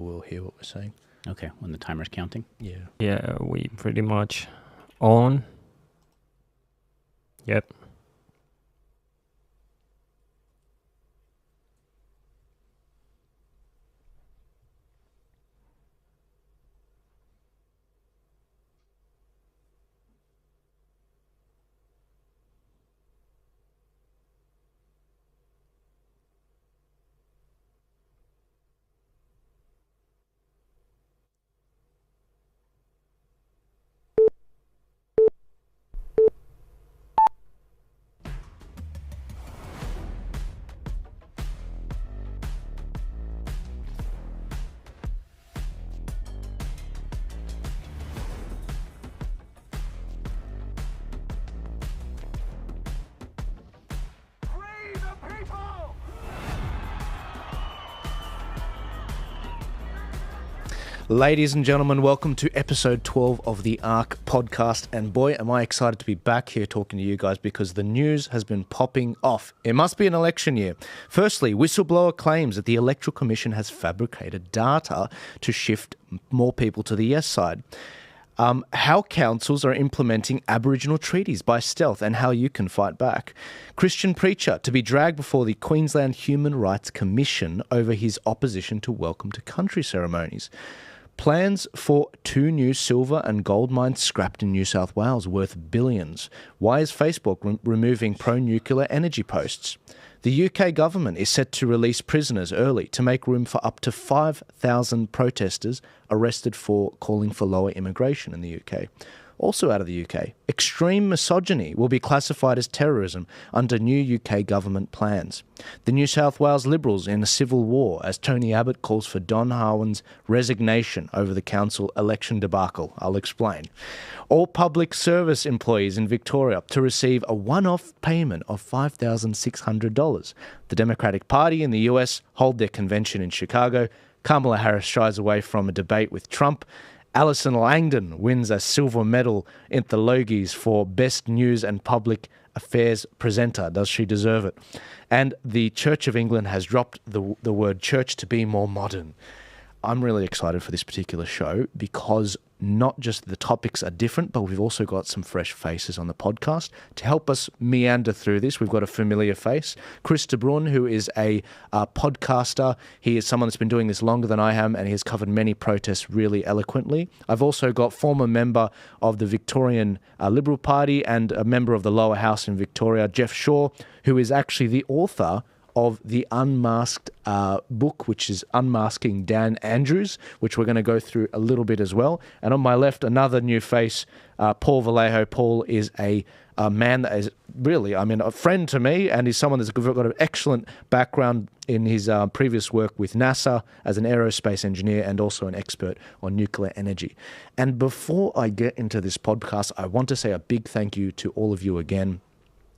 will hear what we're saying. Okay, when the timer's counting. Yeah. Yeah, we pretty much on. Yep. Ladies and gentlemen, welcome to episode 12 of the Ark Podcast. And boy, am I excited to be back here talking to you guys because the news has been popping off. It must be an election year. Firstly, Whistleblower claims that the Electoral Commission has fabricated data to shift more people to the yes side. How councils are implementing Aboriginal treaties by stealth and how you can fight back. Christian preacher to be dragged before the Queensland Human Rights Commission over his opposition to Welcome to Country ceremonies. Plans for 2 new silver and gold mines scrapped in New South Wales worth billions. Why is Facebook removing pro-nuclear energy posts? The UK government is set to release prisoners early to make room for up to 5,000 protesters arrested for calling for lower immigration in the UK. Also out of the UK, extreme misogyny will be classified as terrorism under new UK government plans. The New South Wales Liberals in a civil war as Tony Abbott calls for Don Harwin's resignation over the council election debacle. I'll explain. All public service employees in Victoria to receive a one-off payment of $5,600. The Democratic Party in the US hold their convention in Chicago. Kamala Harris shies away from a debate with Trump. Alison Langdon wins a silver medal in the Logies for Best News and Public Affairs Presenter. Does she deserve it? And the Church of England has dropped the word church to be more modern. I'm really excited for this particular show because not just the topics are different, but we've also got some fresh faces on the podcast. To help us meander through this, we've got a familiar face, Chris de Bruin, who is a podcaster. He is someone that's been doing this longer than I am, and he has covered many protests really eloquently. I've also got former member of the Victorian Liberal Party and a member of the lower house in Victoria, Jeff Shaw, who is actually the author of the Unmasked book, which is Unmasking Dan Andrews, which we're going to go through a little bit as well. And on my left, another new face, Paul Vallejo. Paul is a man that is really, a friend to me, and he's someone that's got an excellent background in his previous work with NASA as an aerospace engineer and also an expert on nuclear energy. And before I get into this podcast, I want to say a big thank you to all of you again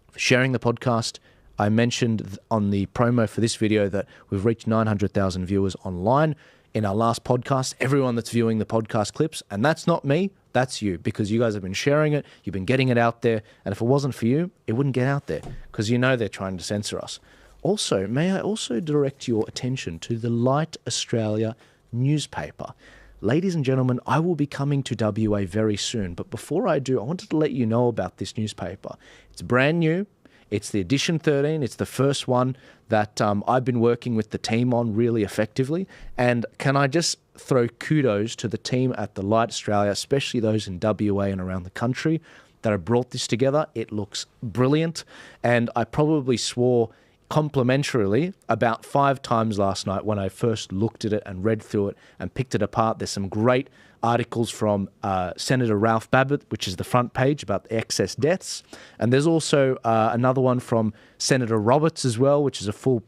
for sharing the podcast. I mentioned on the promo for this video that we've reached 900,000 viewers online in our last podcast. Everyone that's viewing the podcast clips, and that's not me, that's you, because you guys have been sharing it, you've been getting it out there, and if it wasn't for you, it wouldn't get out there, because you know they're trying to censor us. Also, may I also direct your attention to the Light Australia newspaper. Ladies and gentlemen, I will be coming to WA very soon, but before I do, I wanted to let you know about this newspaper. It's brand new. It's the edition 13. It's the first one that I've been working with the team on really effectively. And can I just throw kudos to the team at the Light Australia, especially those in WA and around the country that have brought this together. It looks brilliant. And I probably swore complimentarily about 5 times last night when I first looked at it and read through it and picked it apart. There's some great articles from Senator Ralph Abbott, which is the front page about the excess deaths. And there's also another one from Senator Roberts as well, which is a full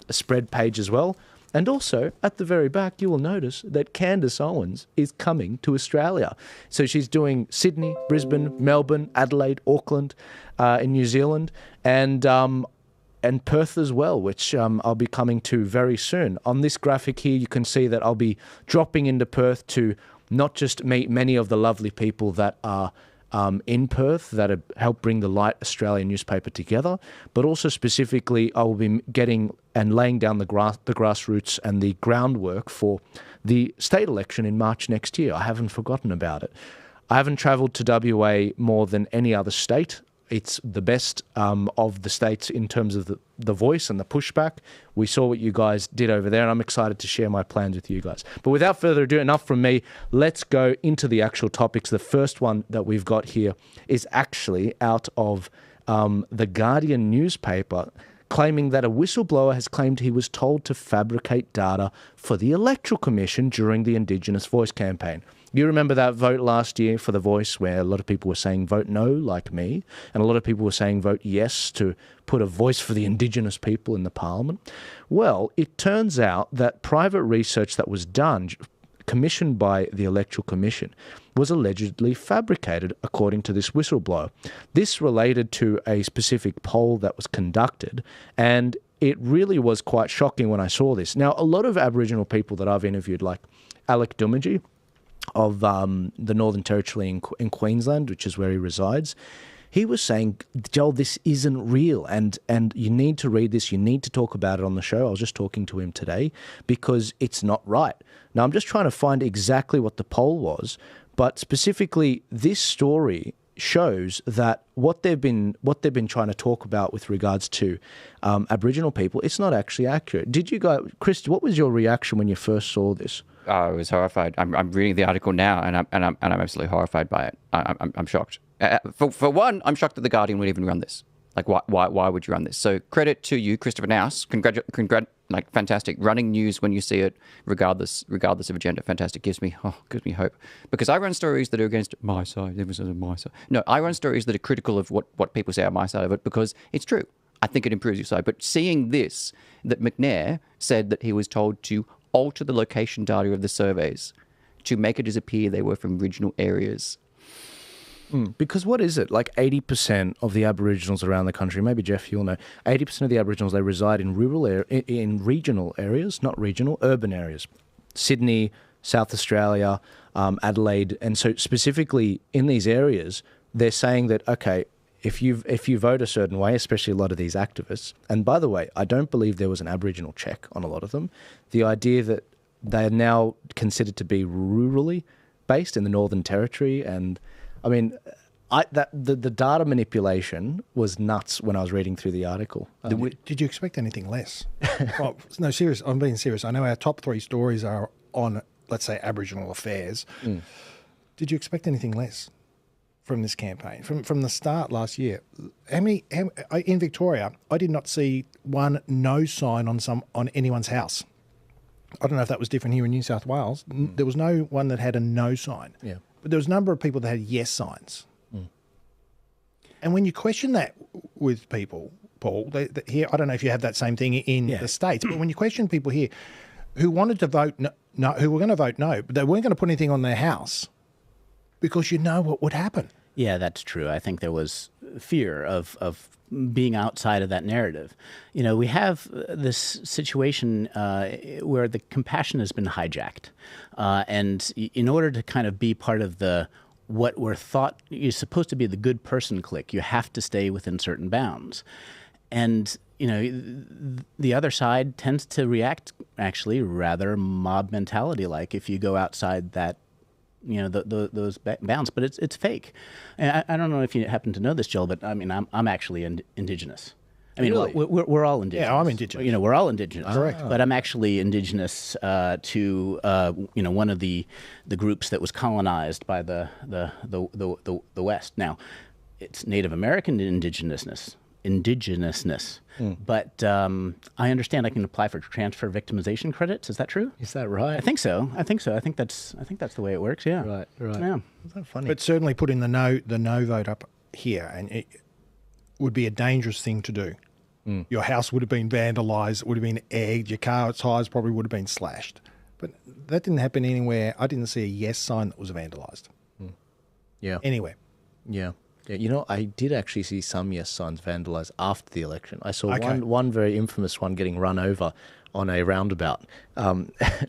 spread page as well. And also, at the very back, you will notice that Candace Owens is coming to Australia. So she's doing Sydney, Brisbane, Melbourne, Adelaide, Auckland in New Zealand, and Perth as well, which I'll be coming to very soon. On this graphic here, you can see that I'll be dropping into Perth to not just meet many of the lovely people that are in Perth that have helped bring the Light Australia newspaper together, but also specifically I will be getting and laying down the grassroots and the groundwork for the state election in March next year. I haven't forgotten about it. I haven't travelled to WA more than any other state. It's the best of the states in terms of the voice and the pushback. We saw what you guys did over there, and I'm excited to share my plans with you guys. But without further ado, enough from me. Let's go into the actual topics. The first one that we've got here is actually out of the Guardian newspaper, claiming that a whistleblower has claimed he was told to fabricate data for the Electoral Commission during the Indigenous Voice campaign. You remember that vote last year for the Voice where a lot of people were saying vote no, like me, and a lot of people were saying vote yes to put a voice for the Indigenous people in the Parliament? Well, it turns out that private research that was done, commissioned by the Electoral Commission, was allegedly fabricated, according to this whistleblower. This related to a specific poll that was conducted, and it really was quite shocking when I saw this. Now, a lot of Aboriginal people that I've interviewed, like Alec Dumagy of the Northern Territory in Queensland, which is where he resides, he was saying, Joel, this isn't real, and you need to read this, you need to talk about it on the show. I was just talking to him today because it's not right. Now, I'm just trying to find exactly what the poll was, but specifically this story shows that what they've been trying to talk about with regards to Aboriginal people, it's not actually accurate. Did you guys, Chris, what was your reaction when you first saw this? I was horrified. I'm reading the article now, and I'm absolutely horrified by it. I'm shocked. For one, I'm shocked that the Guardian would even run this. Like, why would you run this? So credit to you, Christopher Nouse. Like, fantastic. Running news when you see it, regardless of agenda. Fantastic. Gives me hope. Because I run stories that are against my side. Everyone says my side. No, I run stories that are critical of what people say on my side of it because it's true. I think it improves your side. But seeing this, that McNair said that he was told to alter the location data of the surveys to make it appear they were from regional areas. Because what is it? Like 80% of the Aboriginals around the country, maybe Jeff, you'll know, 80% of the Aboriginals, they reside in in regional areas, not regional, urban areas. Sydney, South Australia, Adelaide. And so specifically in these areas, they're saying that, okay, if you vote a certain way, especially a lot of these activists, and by the way, I don't believe there was an Aboriginal check on a lot of them, the idea that they are now considered to be rurally based in the Northern Territory, and I mean, the data manipulation was nuts when I was reading through the article. Did you expect anything less? Oh, no, serious. I'm being serious. I know our top 3 stories are on, let's say, Aboriginal affairs. Did you expect anything less from this campaign? From the start last year, in Victoria, I did not see one no sign on anyone's house. I don't know if that was different here in New South Wales. There was no one that had a no sign. Yeah. But there was a number of people that had yes signs. And when you question that with people, Paul, here, I don't know if you have that same thing in the States, but when you question people here who wanted to vote no, who were going to vote no, but they weren't going to put anything on their house because you know what would happen. Yeah, that's true. I think there was fear of being outside of that narrative. You know, we have this situation where the compassion has been hijacked. And in order to kind of be part of what we're thought you're supposed to be the good person clique, you have to stay within certain bounds. And, you know, the other side tends to react actually rather mob mentality-like if you go outside that, you know, those bounds, but it's fake. And I don't know if you happen to know this, Joel, but I mean, I'm actually Indigenous. I mean, Really? we're all Indigenous. Yeah, I'm Indigenous. You know, we're all Indigenous. Correct. But I'm actually Indigenous to you know, one of the groups that was colonized by the West. Now, it's Native American indigenousness. But I understand I can apply for transfer victimization credits. Is that true? Is that right? I think so. I think that's the way it works. Yeah. Right. Yeah. Is that funny? But certainly putting the no vote up here, and it would be a dangerous thing to do. Your house would have been vandalised, it would have been egged, your car tires probably would have been slashed. But that didn't happen anywhere. I didn't see a yes sign that was vandalised. Yeah. Anywhere. Yeah. Yeah, you know, I did actually see some yes signs vandalised after the election. I saw Okay. one very infamous one getting run over on a roundabout,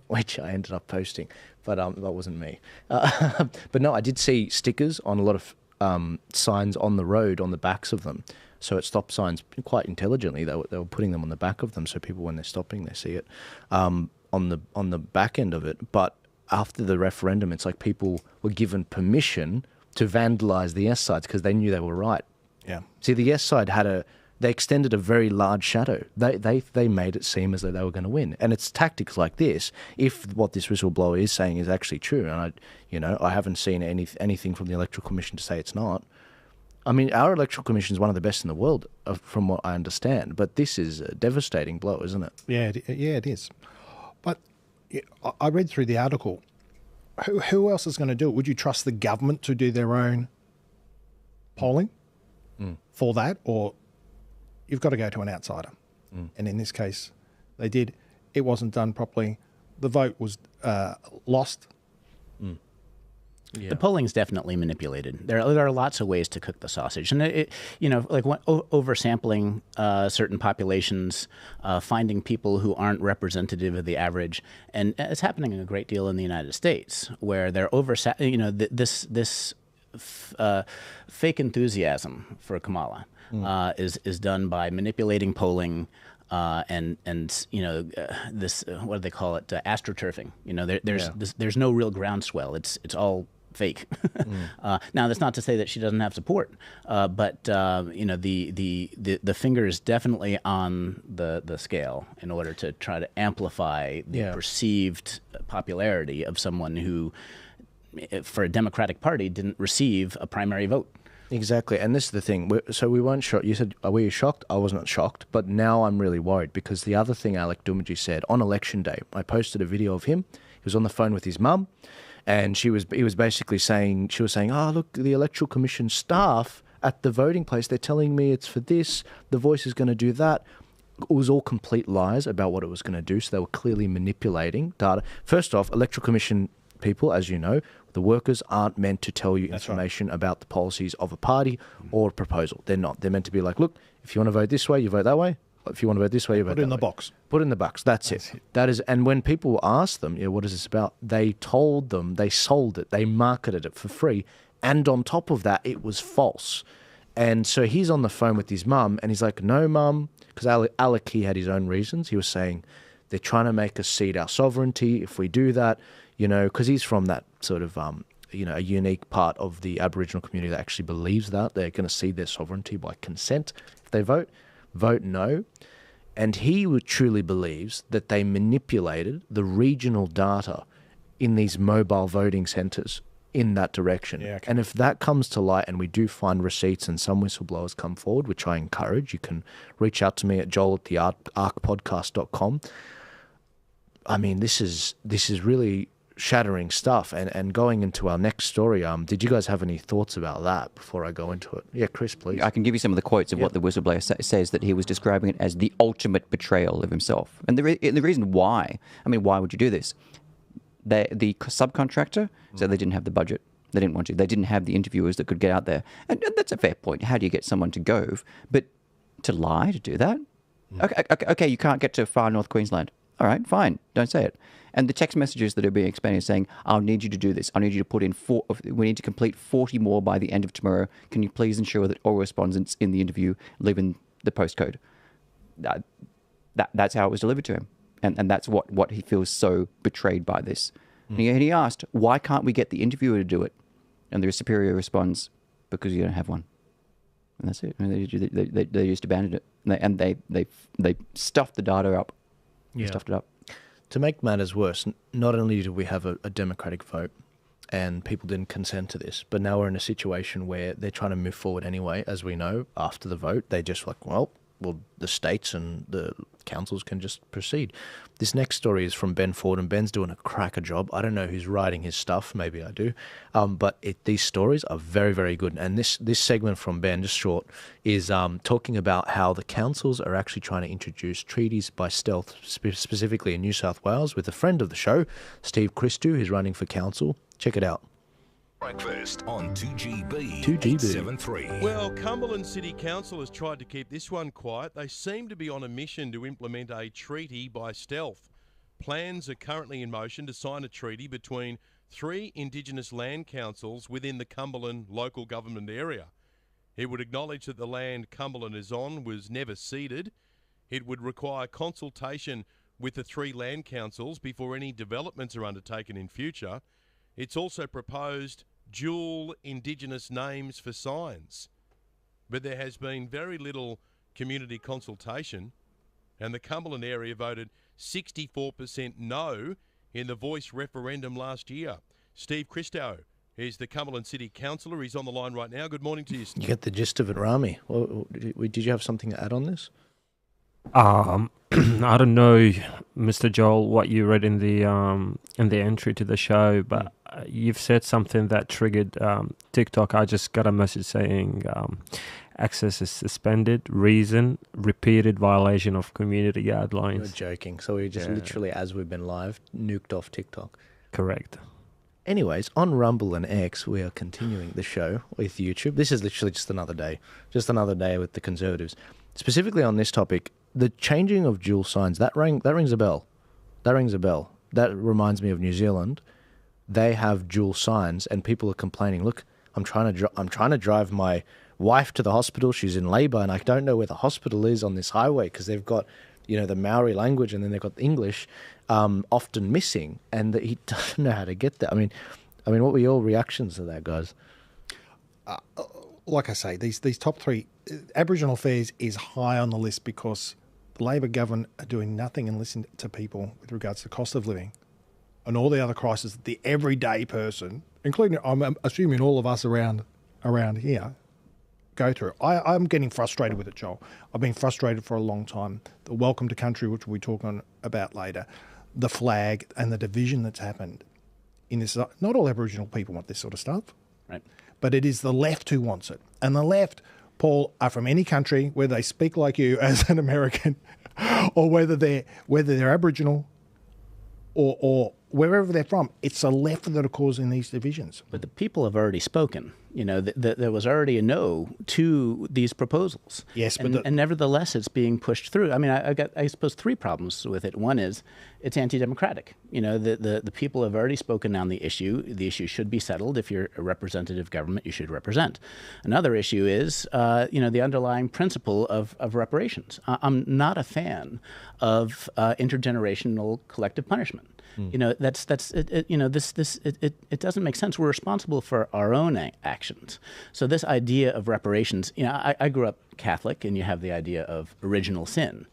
which I ended up posting, but that wasn't me. But no, I did see stickers on a lot of signs on the road, on the backs of them. So at stop signs, quite intelligently, they were putting them on the back of them so people, when they're stopping, they see it. On on the back end of it. But after the referendum, it's like people were given permission to vandalize the yes sides because they knew they were right. Yeah. See, the yes side they extended a very large shadow. They made it seem as though they were going to win. And it's tactics like this, if what this whistleblower is saying is actually true, and I haven't seen anything from the Electoral Commission to say it's not. I mean, our Electoral Commission is one of the best in the world, from what I understand. But this is a devastating blow, isn't it? Yeah, it is. But I read through the article. Who else is going to do it? Would you trust the government to do their own polling for that, or you've got to go to an outsider? And in this case, they did. It wasn't done properly. The vote was lost. Yeah. The polling's definitely manipulated. There are lots of ways to cook the sausage, and oversampling certain populations, finding people who aren't representative of the average, and it's happening a great deal in the United States, where they're this fake enthusiasm for Kamala is done by manipulating polling. This what do they call it? Astroturfing. There's no real groundswell. It's all fake. Now, that's not to say that she doesn't have support, but the finger is definitely on the scale in order to try to amplify the perceived popularity of someone who, for a Democratic Party, didn't receive a primary vote. Exactly, and this is the thing. So we weren't shocked. You said, were you shocked? I wasn't shocked, but now I'm really worried because the other thing Alec Dumaji said on election day, I posted a video of him. He was on the phone with his mum, and he was basically saying, oh, look, the Electoral Commission staff at the voting place, they're telling me it's for this, the Voice is going to do that. It was all complete lies about what it was going to do, so they were clearly manipulating data. First off, Electoral Commission people, as you know, the workers aren't meant to tell you information about the policies of a party or a proposal. They're not. They're meant to be like, look, if you want to vote this way, you vote that way. If you want to vote this way, you vote that way. Put it in the box. Put it in the box. That's it. That is. And when people asked them, what is this about? They told them, they sold it, they marketed it for free. And on top of that, it was false. And so he's on the phone with his mum and he's like, no, mum, because Alec, he had his own reasons. He was saying, they're trying to make us cede our sovereignty if we do that, because he's from that sort of, a unique part of the Aboriginal community that actually believes that they're going to cede their sovereignty by consent. If they vote no. And he truly believes that they manipulated the regional data in these mobile voting centres in that direction. Yeah, okay. And if that comes to light and we do find receipts and some whistleblowers come forward, which I encourage, you can reach out to me at joel@arkpodcast.com. I mean, this is really shattering stuff. And going into our next story, did you guys have any thoughts about that before I go into it? Yeah, Chris, please. I can give you some of the quotes of what the whistleblower says, that he was describing it as the ultimate betrayal of himself. And the reason why, why would you do this? The subcontractor said they didn't have the budget. They didn't want to. They didn't have the interviewers that could get out there. And that's a fair point. How do you get someone to go? But to lie, to do that? Okay, you can't get to far North Queensland. All right, fine. Don't say it. And the text messages that are being expanded saying, I'll need you to do this. I need you to put in we need to complete 40 more by the end of tomorrow. Can you please ensure that all respondents in the interview live in the postcode? That's how it was delivered to him. And that's what he feels so betrayed by this. And he asked, why can't we get the interviewer to do it? And the superior responds, because you don't have one. And that's it. They just abandoned it. And they stuffed the data up. Yeah. They stuffed it up. To make matters worse, not only did we have a democratic vote and people didn't consent to this, but now we're in a situation where they're trying to move forward anyway, as we know, after the vote. They just like, well, the states and the councils can just proceed. This next story is from Ben Ford, and Ben's doing a cracker job. I don't know who's writing his stuff. Maybe I do. But these stories are very, very good. And this segment from Ben, just short, is talking about how the councils are actually trying to introduce treaties by stealth, specifically in New South Wales, with a friend of the show, Steve Christou, who's running for council. Check it out. Breakfast on 2GB 873. Well, Cumberland City Council has tried to keep this one quiet. They seem to be on a mission to implement a treaty by stealth. Plans are currently in motion to sign a treaty between 3 Indigenous land councils within the Cumberland local government area. It would acknowledge that the land Cumberland is on was never ceded. It would require consultation with the 3 land councils before any developments are undertaken in future. It's also proposed dual Indigenous names for signs. But there has been very little community consultation, and the Cumberland area voted 64% no in the Voice referendum last year. Steve Christo is the Cumberland City Councillor. He's on the line right now. Good morning to you, Steve. You get the gist of it, Rami. Well, did you have something to add on this? I don't know, Mr. Joel, what you read in the entry to the show, but you've said something that triggered TikTok. I just got a message saying access is suspended. Reason: repeated violation of community guidelines. You're joking. So we just literally, as we've been live, nuked off TikTok. Correct. Anyways, on Rumble and X, we are continuing the show with YouTube. This is literally just another day with the Conservatives. Specifically on this topic, the changing of dual signs, that rings a bell. That rings a bell. That reminds me of New Zealand. They have dual signs, and people are complaining, look, I'm trying to drive my wife to the hospital. She's in labour, and I don't know where the hospital is on this highway because they've got, the Maori language, and then they've got English often missing, and he doesn't know how to get there. I mean, what were your reactions to that, guys? Like I say, these top 3, Aboriginal affairs is high on the list because the Labor government are doing nothing and listening to people with regards to cost of living and all the other crises that the everyday person, including, I'm assuming all of us around here, go through. I'm getting frustrated with it, Joel. I've been frustrated for a long time. The welcome to country, which we'll be talking about later, the flag and the division that's happened in this. Not all Aboriginal people want this sort of stuff. Right. But it is the left who wants it. And the left, Paul, are from any country where they speak like you as an American, or whether they're Aboriginal or wherever they're from. It's the left that are causing these divisions. But the people have already spoken. There was already a no to these proposals. Yes, and nevertheless, it's being pushed through. I mean, I suppose 3 problems with it. One is it's anti-democratic. The people have already spoken on the issue. The issue should be settled. If you're a representative government, you should represent. Another issue is, the underlying principle of reparations. I'm not a fan of intergenerational collective punishment. It doesn't make sense. We're responsible for our own actions. So this idea of reparations, I grew up Catholic, and you have the idea of original sin.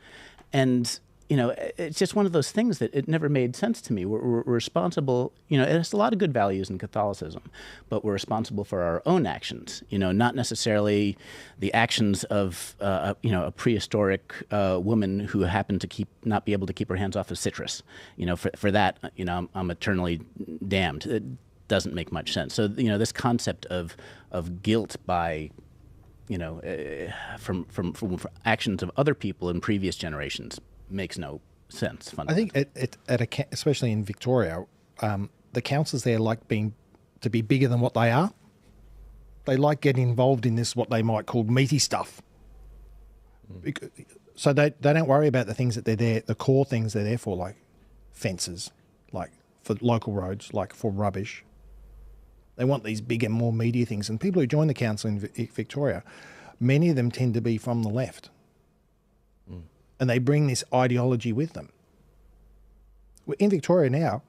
And, it's just one of those things that it never made sense to me. We're responsible, it has a lot of good values in Catholicism, but we're responsible for our own actions, not necessarily the actions of, a prehistoric woman who happened to not be able to keep her hands off of citrus. For that, I'm eternally damned. It doesn't make much sense. So, this concept of guilt by, from actions of other people in previous generations makes no sense. I think especially in Victoria, the councils there like to be bigger than what they are. They like getting involved in this, what they might call meaty stuff. So they don't worry about the things that they're there, the core things they're there for, like fences, like for local roads, like for rubbish. They want these bigger, more meaty things. And people who join the council in Victoria, many of them tend to be from the left. And they bring this ideology with them. In Victoria now,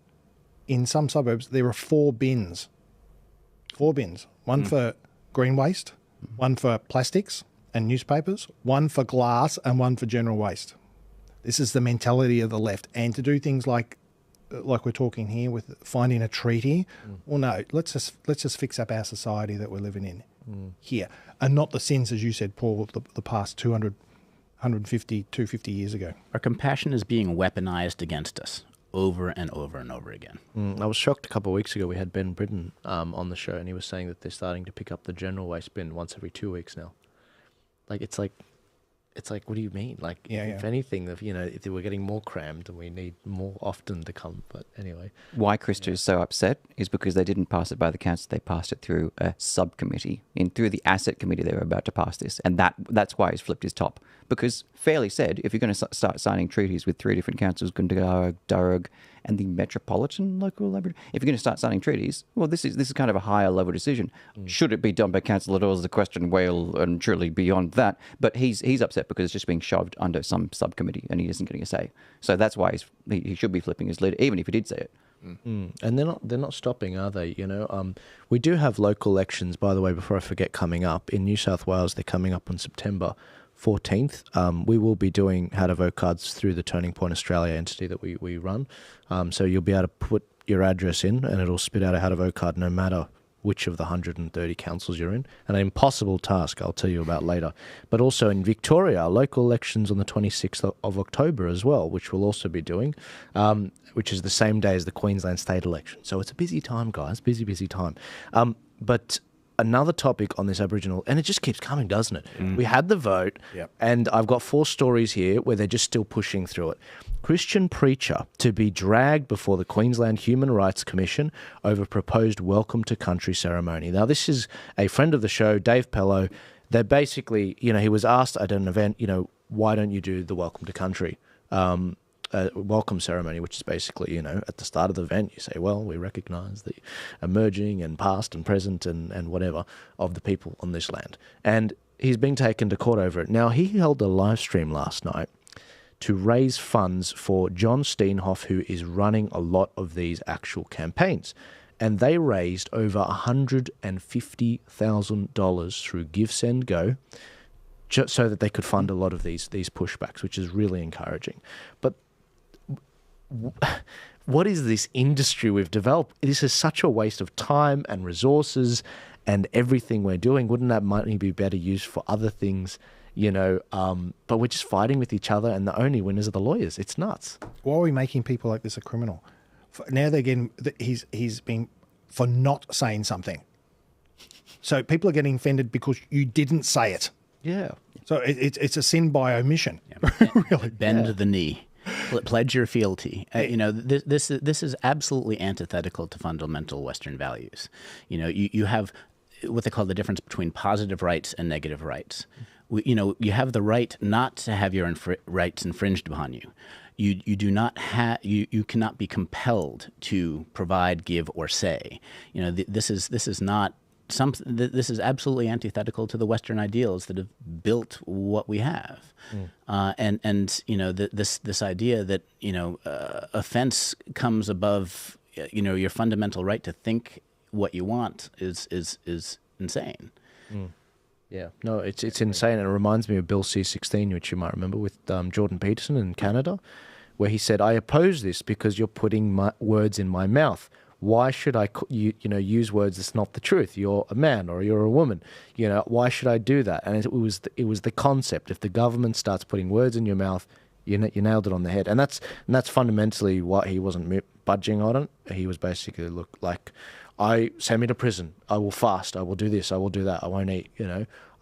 in some suburbs, there are 4 bins. 4 bins. One for green waste, one for plastics and newspapers, one for glass, and one for general waste. This is the mentality of the left. And to do things like we're talking here with finding a treaty, well, no, let's just fix up our society that we're living in here. And not the sins, as you said, Paul, the past 200 150, 250 years ago. Our compassion is being weaponized against us over and over and over again. I was shocked a couple of weeks ago. We had Ben Britton on the show, and he was saying that they're starting to pick up the general waste bin once every 2 weeks now. It's like, what do you mean? If anything, if we're getting more crammed and we need more often to come. But anyway. Why Christo is so upset is because they didn't pass it by the council. They passed it through a subcommittee. Through the asset committee, they were about to pass this. And that's why he's flipped his top. Because fairly said, if you're going to start signing treaties with 3 different councils, Gundagarrag, Durrag and the metropolitan local Aboriginal. If you're going to start signing treaties, well, this is kind of a higher level decision. Should it be done by council at all is the question well and truly beyond that. But he's upset because it's just being shoved under some subcommittee and he isn't getting a say. So that's why he should be flipping his lid, even if he did say it. And they're not stopping, are they? We do have local elections, by the way, before I forget, coming up in New South Wales. They're coming up on September 14th. We will be doing how to vote cards through the Turning Point Australia entity that we run. So you'll be able to put your address in and it'll spit out a how to vote card no matter which of the 130 councils you're in. An impossible task I'll tell you about later. But also in Victoria, local elections on the 26th of October as well, which we'll also be doing, which is the same day as the Queensland state election. So it's a busy time, guys, busy time. But another topic on this Aboriginal, and it just keeps coming, doesn't it? We had the vote, and I've got 4 stories here where they're just still pushing through it. Christian preacher to be dragged before the Queensland Human Rights Commission over proposed welcome to country ceremony. Now, this is a friend of the show, Dave Pello. They basically, he was asked at an event, why don't you do the welcome to country welcome ceremony, which is basically, at the start of the event, you say, well, we recognise the emerging and past and present and whatever of the people on this land. And he's being taken to court over it. Now, he held a live stream last night to raise funds for John Steenhoff, who is running a lot of these actual campaigns. And they raised over $150,000 through Give, Send, Go, just so that they could fund a lot of these pushbacks, which is really encouraging. But what is this industry we've developed? This is such a waste of time and resources and everything we're doing. Wouldn't that money be better used for other things? But we're just fighting with each other, and the only winners are the lawyers. It's nuts. Why are we making people like this a criminal? Now they're getting he's been for not saying something. So people are getting offended because you didn't say it. Yeah. So it's a sin by omission. Really. Bend the knee. Pledge your fealty. This is absolutely antithetical to fundamental Western values. You have what they call the difference between positive rights and negative rights. You have the right not to have your rights infringed upon you. You do not have you cannot be compelled to provide, give, or say. This is not something. This is absolutely antithetical to the Western ideals that have built what we have. This idea that offense comes above your fundamental right to think what you want is insane. Yeah, no, it's insane. And it reminds me of Bill C-16, which you might remember, with Jordan Peterson in Canada, where he said, I oppose this because you're putting words in my mouth. Why should I use words that's not the truth? You're a man or you're a woman. Why should I do that? And it was the concept. If the government starts putting words in your mouth, you nailed it on the head. And that's fundamentally what he wasn't budging on it. He was basically, send me to prison. I will fast. I will do this. I will do that. I won't eat.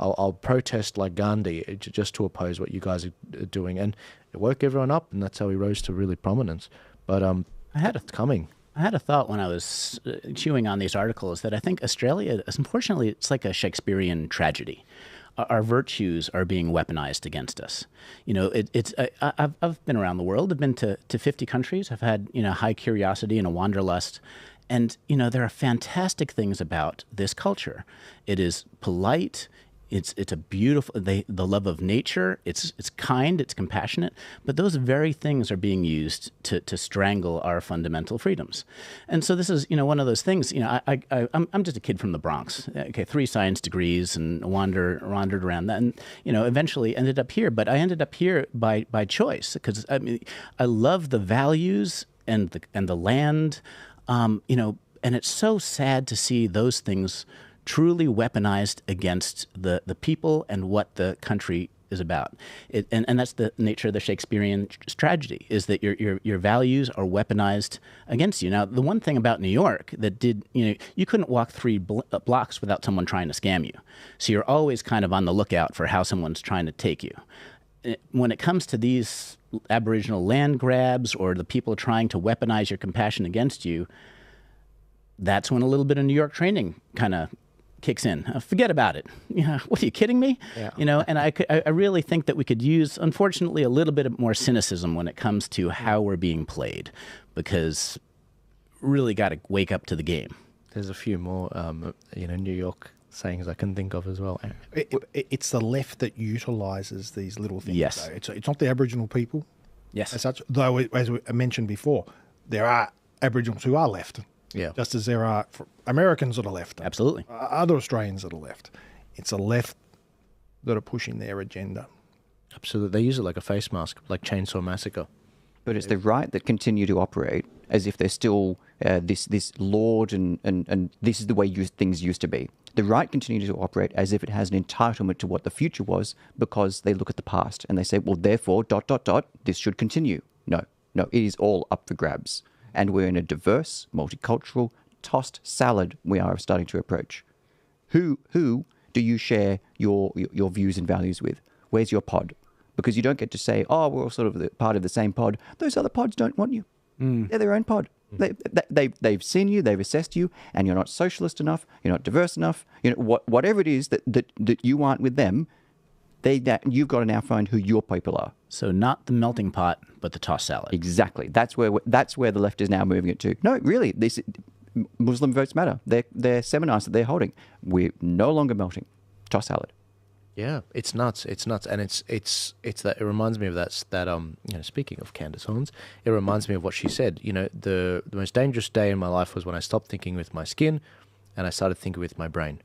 I'll protest like Gandhi just to oppose what you guys are doing. And it woke everyone up, and that's how he rose to really prominence. But it's coming. I had a thought when I was chewing on these articles that I think Australia, unfortunately, it's like a Shakespearean tragedy. Our virtues are being weaponized against us. I've been around the world. I've been to 50 countries. I've had high curiosity and a wanderlust. And, there are fantastic things about this culture. It is polite. It's a beautiful, the love of nature. It's kind. It's compassionate. But those very things are being used to strangle our fundamental freedoms. And so this is, one of those things. I'm just a kid from the Bronx. Okay, 3 science degrees and wandered around that, and eventually ended up here. But I ended up here by choice because I love the values and the land. And it's so sad to see those things truly weaponized against the people and what the country is about. And that's the nature of the Shakespearean tragedy, is that your values are weaponized against you. Now, the one thing about New York that you couldn't walk 3 blocks without someone trying to scam you. So you're always kind of on the lookout for how someone's trying to take you. When it comes to these Aboriginal land grabs or the people trying to weaponize your compassion against you, that's when a little bit of New York training kind of kicks in. Forget about it. What, are you kidding me? Yeah. And I really think that we could use, unfortunately, a little bit more cynicism when it comes to how we're being played, because really got to wake up to the game. There's a few more, New York sayings I can think of as well. It's the left that utilises these little things. Yes. Though. It's not the Aboriginal people Yes. as such, though, as we mentioned before, there are Aboriginals who are left. Yeah. Just as there are Americans that are left. Absolutely. Other Australians that are left. It's the left that are pushing their agenda. Absolutely. They use it like a face mask, like Chainsaw Massacre. But it's the right that continue to operate as if they're still this lord and this is the way things used to be. The right continue to operate as if it has an entitlement to what the future was because they look at the past and they say, well, therefore, ... this should continue. No, it is all up for grabs. And we're in a diverse, multicultural, tossed salad we are starting to approach. Who do you share your views and values with? Where's your pod? Because you don't get to say, oh, we're all sort of part of the same pod. Those other pods don't want you. They're their own pod. They've seen you, they've assessed you, and you're not socialist enough, you're not diverse enough. Whatever it is that you aren't with them, you've got to now find who your people are. So not the melting pot, but the tossed salad. Exactly. That's where the left is now moving it to. No, really, Muslim votes matter. They're seminars that they're holding. We're no longer melting. Tossed salad. Yeah, it's nuts. It's nuts, and it's that. It reminds me of that. Speaking of Candace Owens, it reminds me of what she said. The most dangerous day in my life was when I stopped thinking with my skin, and I started thinking with my brain.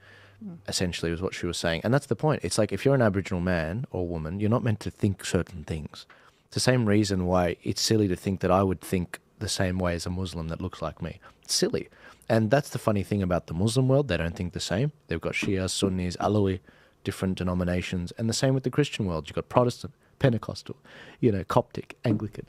Essentially, was what she was saying, and that's the point. It's like if you're an Aboriginal man or woman, you're not meant to think certain things. It's the same reason why it's silly to think that I would think the same way as a Muslim that looks like me. It's silly, and that's the funny thing about the Muslim world. They don't think the same. They've got Shia, Sunnis, Alawi, different denominations, and the same with the Christian world. You've got Protestant, Pentecostal, Coptic, Anglican,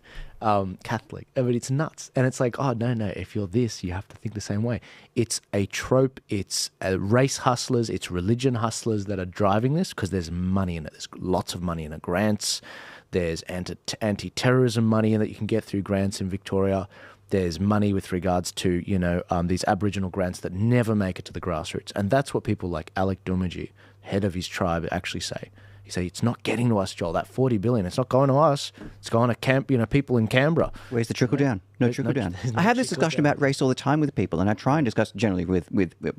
Catholic. I mean, it's nuts. And it's like, oh, no, if you're this, you have to think the same way. It's a trope. It's race hustlers. It's religion hustlers that are driving this because there's money in it. There's lots of money in it. Grants. There's anti-terrorism money that you can get through grants in Victoria. There's money with regards to, these Aboriginal grants that never make it to the grassroots. And that's what people like Alec Dumaji, head of his tribe, actually say. He say it's not getting to us, Joel. That $40 billion, it's not going to us. It's going to people in Canberra. Where's the trickle down? No trickle down. I have this discussion about race all the time with people, and I try and discuss generally with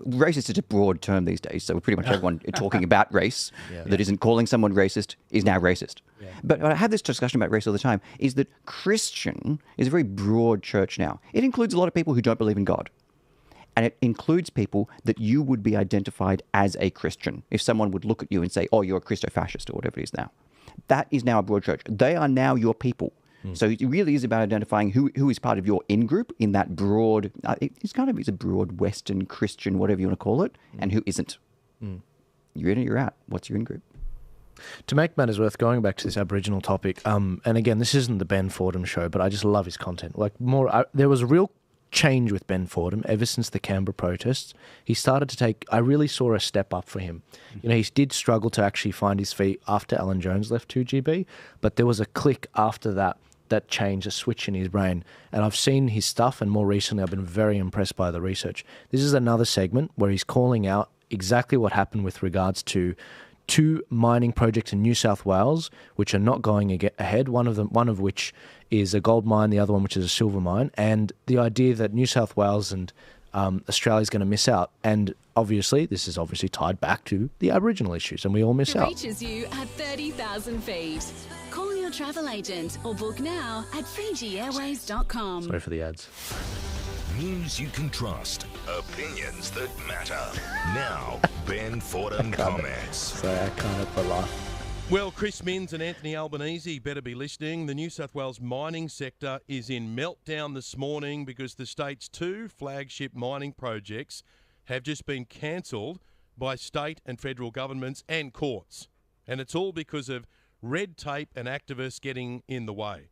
race is such a broad term these days. So pretty much everyone talking about race that isn't calling someone racist is now racist. Yeah. But I have this discussion about race all the time. Is that Christian is a very broad church now. It includes a lot of people who don't believe in God. And it includes people that you would be identified as a Christian. If someone would look at you and say, oh, you're a Christo-fascist or whatever it is now. That is now a broad church. They are now your people. So it really is about identifying who is part of your in-group in that broad, it's a broad Western Christian, whatever you want to call it, and who isn't. You're in or you're out. What's your in-group? To make matters worse, going back to this Aboriginal topic, and again, this isn't the Ben Fordham show, but I just love his content. There was a real change with Ben Fordham ever since the Canberra protests. He started to take, I really saw a step up for him. He did struggle to actually find his feet after Alan Jones left 2GB, but there was a click after that changed, a switch in his brain. And I've seen his stuff, and more recently I've been very impressed by the research. This is another segment where he's calling out exactly what happened with regards to 2 mining projects in New South Wales, which are not going ahead. One of which is a gold mine, the other one which is a silver mine, and the idea that New South Wales and Australia is going to miss out. And obviously, this is tied back to the Aboriginal issues, and we all miss out. Reaches you at 30,000 feet. Call your travel agent or book now at FijiAirways.com. Sorry for the ads. News you can trust, opinions that matter. Now, Ben Fordham comments. So I can't help but laugh. Well, Chris Minns and Anthony Albanese better be listening. The New South Wales mining sector is in meltdown this morning because the state's 2 flagship mining projects have just been cancelled by state and federal governments and courts. And it's all because of red tape and activists getting in the way.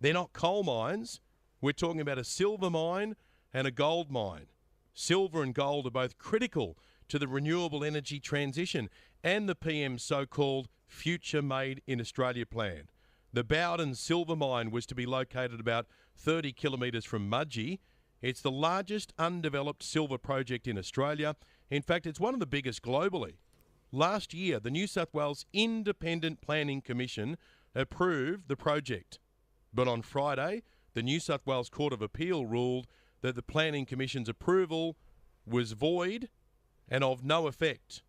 They're not coal mines. We're talking about a silver mine and a gold mine. Silver and gold are both critical to the renewable energy transition and the PM's so-called Future Made in Australia plan. The Bowden silver mine was to be located about 30 kilometres from Mudgee It's the largest undeveloped silver project in Australia. In fact, it's one of the biggest globally. Last year, the New South Wales Independent Planning Commission approved the project. But on Friday, the New South Wales Court of Appeal ruled that the Planning Commission's approval was void and of no effect.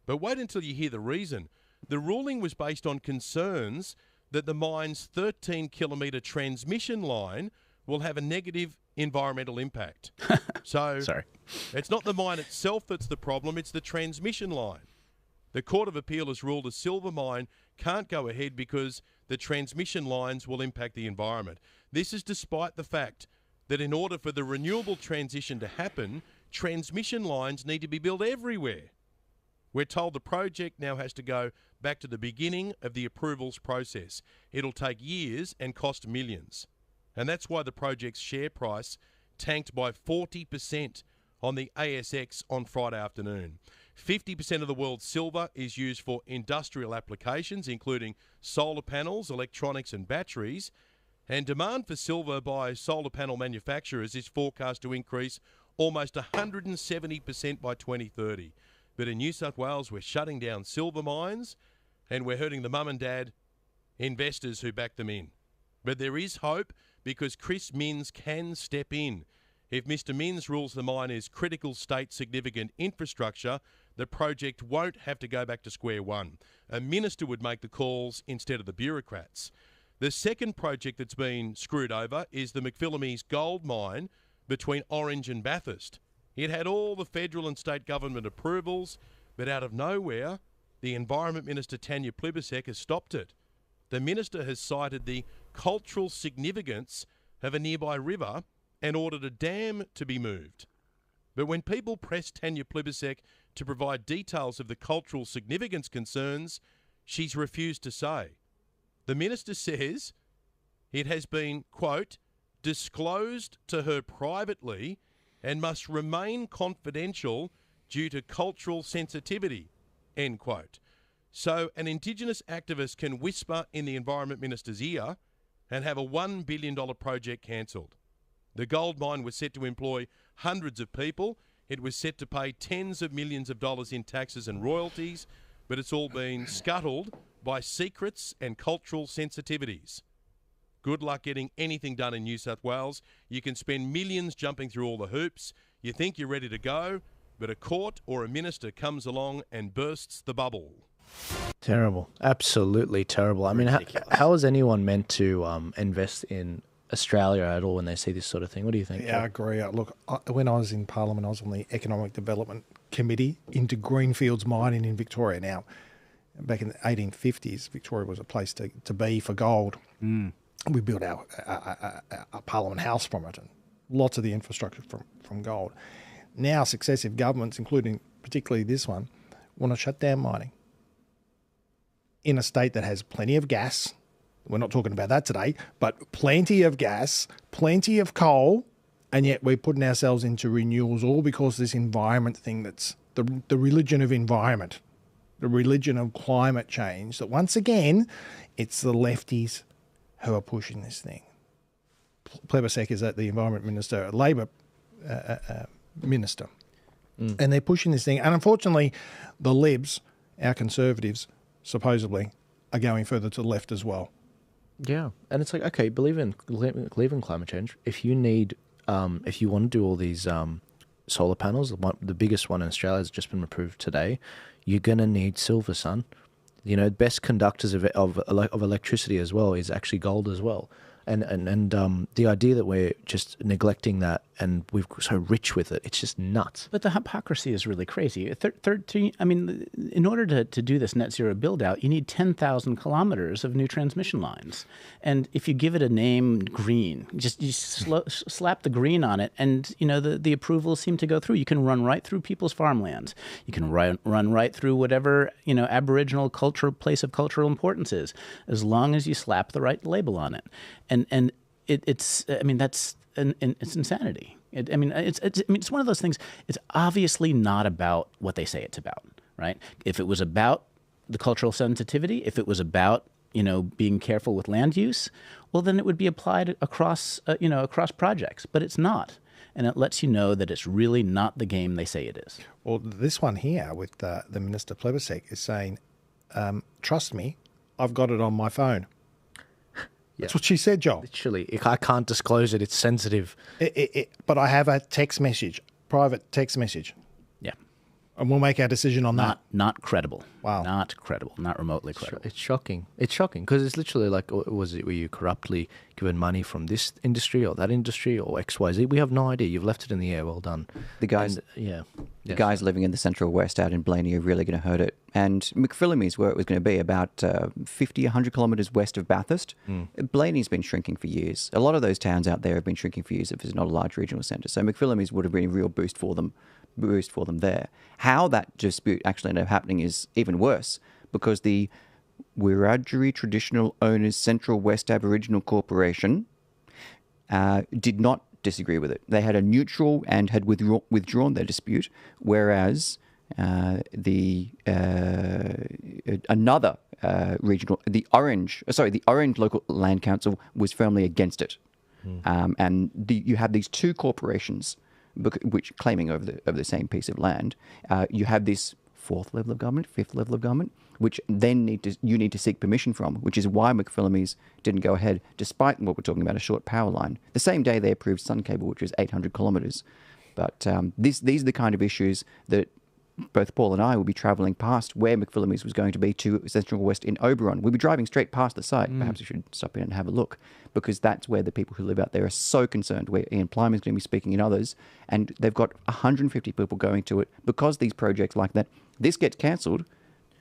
But wait until you hear the reason. The ruling was based on concerns that the mine's 13-kilometre transmission line will have a negative environmental impact. So it's not the mine itself that's the problem, it's the transmission line. The Court of Appeal has ruled a silver mine can't go ahead because the transmission lines will impact the environment. This is despite the fact that in order for the renewable transition to happen, transmission lines need to be built everywhere. We're told the project now has to go back to the beginning of the approvals process. It'll take years and cost millions. And that's why the project's share price tanked by 40% on the ASX on Friday afternoon. 50% of the world's silver is used for industrial applications, including solar panels, electronics and batteries. And demand for silver by solar panel manufacturers is forecast to increase almost 170% by 2030. But in New South Wales, we're shutting down silver mines and we're hurting the mum and dad investors who back them in. But there is hope because Chris Minns can step in. If Mr. Minns rules the mine is critical state significant infrastructure, the project won't have to go back to square one. A minister would make the calls instead of the bureaucrats. The second project that's been screwed over is the McPhillamys gold mine between Orange and Bathurst. It had all the federal and state government approvals, but out of nowhere, the Environment Minister Tanya Plibersek has stopped it. The minister has cited the cultural significance of a nearby river and ordered a dam to be moved. But when people pressed Tanya Plibersek to provide details of the cultural significance concerns, she's refused to say. The minister says it has been, quote, disclosed to her privately and must remain confidential due to cultural sensitivity, end quote. So an Indigenous activist can whisper in the Environment Minister's ear and have a $1 billion project cancelled. The gold mine was set to employ hundreds of people. It was set to pay tens of millions of dollars in taxes and royalties, but it's all been scuttled by secrets and cultural sensitivities. Good luck getting anything done in New South Wales. You can spend millions jumping through all the hoops. You think you're ready to go, but a court or a minister comes along and bursts the bubble. Terrible. Absolutely terrible. I mean, how is anyone meant to invest in Australia at all when they see this sort of thing? What do you think? Yeah, I agree. Look, when I was in Parliament, I was on the Economic Development Committee into greenfields mining in Victoria. Now, back in the 1850s, Victoria was a place to be for gold. We built our Parliament House from it and lots of the infrastructure from gold. Now, successive governments, including particularly this one, want to shut down mining in a state that has plenty of gas. We're not talking about that today, but plenty of gas, plenty of coal, and yet we're putting ourselves into renewals all because this environment thing that's the religion of environment, the religion of climate change, that once again, it's the lefties who are pushing this thing. Plibersek is the Environment Minister, Labor Minister, and they're pushing this thing. And unfortunately, the Libs, our Conservatives, supposedly, are going further to the left as well. Yeah, and it's like, okay, believe in climate change. If you need, if you want to do all these solar panels, the biggest one in Australia has just been approved today, you're gonna need silver, son. You know, best conductors of electricity as well is actually gold as well. And the idea that we're just neglecting that and we're so rich with it, it's just nuts. But the hypocrisy is really crazy. In order to do this net zero build out, you need 10,000 kilometers of new transmission lines. And if you give it a name, green, you slap the green on it, and you know the approvals seem to go through. You can run right through people's farmlands. You can run right through whatever Aboriginal place of cultural importance is, as long as you slap the right label on it. And it's insanity. It's one of those things. It's obviously not about what they say it's about, right? If it was about the cultural sensitivity, if it was about being careful with land use, well, then it would be applied across projects. But it's not. and it lets you know that it's really not the game they say it is. Well, this one here with the Minister Plebiscite is saying, trust me, I've got it on my phone. That's what she said, Joel. Literally, I can't disclose it. It's sensitive. But I have a text message, private text message. Yeah. And we'll make our decision on that. Not credible. Wow. Not credible. Not remotely credible. It's shocking. It's shocking because it's literally like, were you corruptly given money from this industry or that industry or XYZ? We have no idea. You've left it in the air. Well done. The guys, the guys living in the Central West out in Blaney are really going to hurt it. And McPhillamys, where it was going to be, about 50, 100 kilometres west of Bathurst, Blaney's been shrinking for years. A lot of those towns out there have been shrinking for years if there's not a large regional centre. So McPhillamys would have been a real boost for them there. How that dispute actually ended up happening is even worse, because the Wiradjuri Traditional Owners Central West Aboriginal Corporation did not disagree with it. They had a neutral and had withdrawn their dispute, whereas another regional, the Orange Local Land Council was firmly against it. And you have these two corporations which claiming over the same piece of land. You have this fourth level of government, fifth level of government, which then you need to seek permission from, which is why McPhillamys didn't go ahead, despite what we're talking about, a short power line. The same day they approved Sun Cable, which was 800 kilometres. But these are the kind of issues that both Paul and I will be travelling past where McPhillamys was going to be to Central West in Oberon. We'll be driving straight past the site. Perhaps we should stop in and have a look, because that's where the people who live out there are so concerned, where Ian Plyman's going to be speaking and others, and they've got 150 people going to it because these projects like that, this gets cancelled,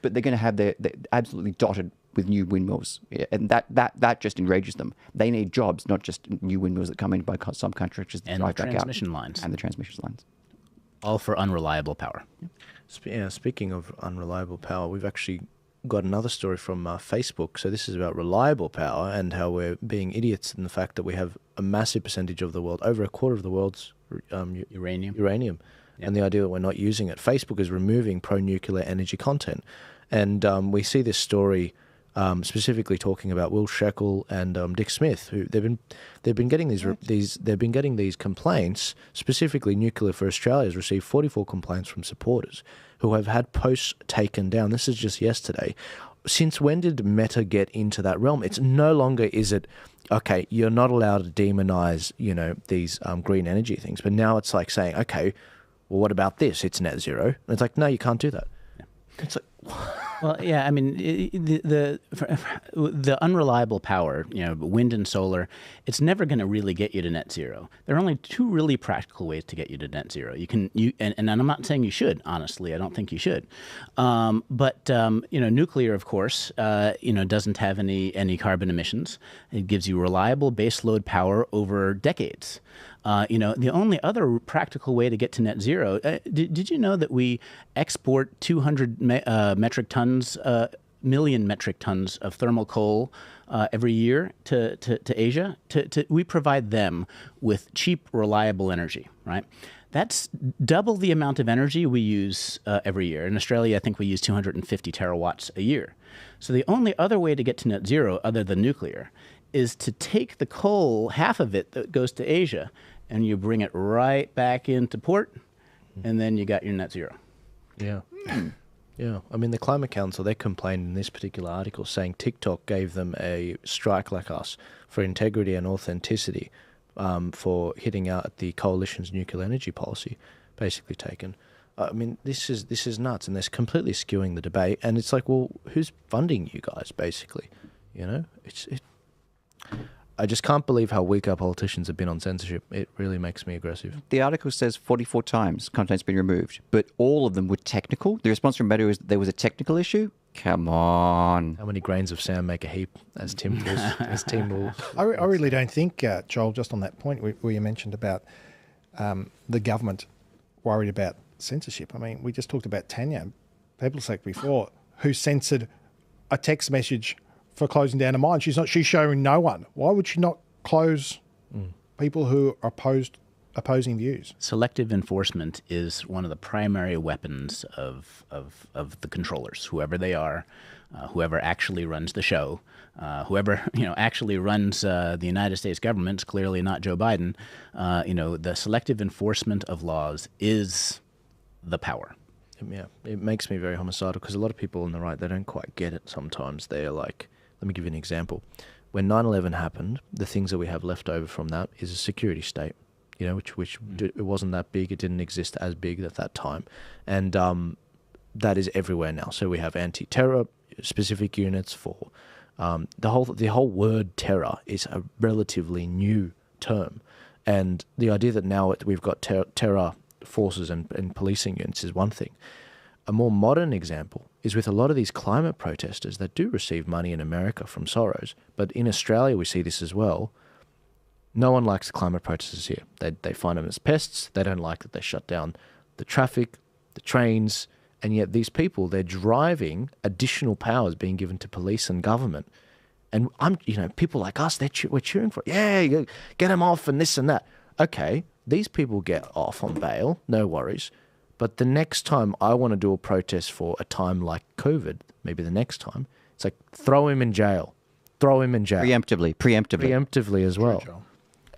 but they're going to have they're absolutely dotted with new windmills, and that just enrages them. They need jobs, not just new windmills that come in by some contractors that drive back out. And the transmission lines. All for unreliable power. Speaking of unreliable power, we've actually got another story from Facebook. So this is about reliable power and how we're being idiots in the fact that we have a massive percentage of the world, over a quarter of the world's uranium. And the idea that we're not using it. Facebook is removing pro-nuclear energy content. And we see this story specifically talking about Will Sheckle and Dick Smith, who they've been getting these complaints. Specifically, Nuclear for Australia has received 44 complaints from supporters who have had posts taken down. This is just yesterday. Since when did Meta get into that realm? It's no longer is it okay. You're not allowed to demonize these green energy things, but now it's like saying, okay, well, what about this? It's net zero. And it's like, no, you can't do that. Yeah. It's like. Well, yeah, I mean, the unreliable power, wind and solar, it's never going to really get you to net zero. There are only two really practical ways to get you to net zero. And I'm not saying you should, honestly. I don't think you should. But nuclear, of course, doesn't have any carbon emissions. It gives you reliable baseload power over decades. The only other practical way to get to net zero, did you know that we export 200 million metric tons of thermal coal every year to Asia? We provide them with cheap, reliable energy, right? That's double the amount of energy we use every year. In Australia, I think we use 250 terawatts a year. So the only other way to get to net zero, other than nuclear, is to take the coal, half of it that goes to Asia, and you bring it right back into port, and then you got your net zero. Yeah. Yeah. I mean, the Climate Council, they complained in this particular article saying TikTok gave them a strike like us for integrity and authenticity for hitting out at the coalition's nuclear energy policy, basically taken. I mean, this is nuts, and they're completely skewing the debate. And it's like, well, who's funding you guys, basically? I just can't believe how weak our politicians have been on censorship. It really makes me aggressive. The article says 44 times content's been removed, but all of them were technical. The response from Meta is there was a technical issue. Come on. How many grains of sand make a heap, as Tim will. I really don't think, Joel, just on that point where you mentioned about the government worried about censorship. I mean, we just talked about Tanya Pebblesek before, who censored a text message for closing down a mine. She's showing no one. Why would she not close people who are opposed opposing views. Selective enforcement is one of the primary weapons of the controllers, whoever they are, whoever actually runs the show, whoever actually runs the United States government. It's clearly not Joe Biden. The selective enforcement of laws is the power. Yeah, it makes me very homicidal because a lot of people on the right, they don't quite get it sometimes. They're like, let me give you an example. When 9/11 happened, the things that we have left over from that is a security state, which it wasn't that big. It didn't exist as big at that time. And that is everywhere now. So we have anti-terror specific units for the whole word terror is a relatively new term. And the idea that now we've got terror forces and policing units is one thing. A more modern example is with a lot of these climate protesters that do receive money in America from Soros, but in Australia we see this as well. No one likes the climate protesters here. They find them as pests. They don't like that they shut down the traffic, the trains, and yet these people, they're driving additional powers being given to police and government. And people like us, we're cheering for it. Yeah, get them off and this and that. Okay, these people get off on bail, no worries. But the next time I want to do a protest for a time like COVID, maybe the next time, it's like throw him in jail. Preemptively as well. True,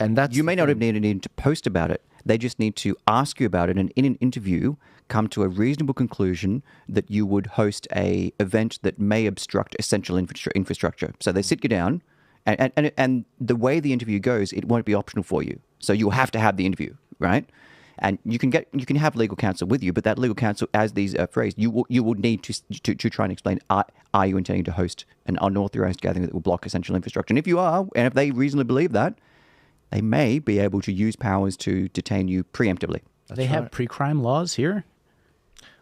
And that's You may not even need to post about it. They just need to ask you about it, and in an interview, come to a reasonable conclusion that you would host a event that may obstruct essential infrastructure. So they sit you down, and the way the interview goes, it won't be optional for you. So you'll have to have the interview, right? And you can have legal counsel with you, but that legal counsel, as these are phrased, you will need to try and explain: are you intending to host an unauthorized gathering that will block essential infrastructure? And if you are, and if they reasonably believe that, they may be able to use powers to detain you preemptively. They have pre-crime laws here.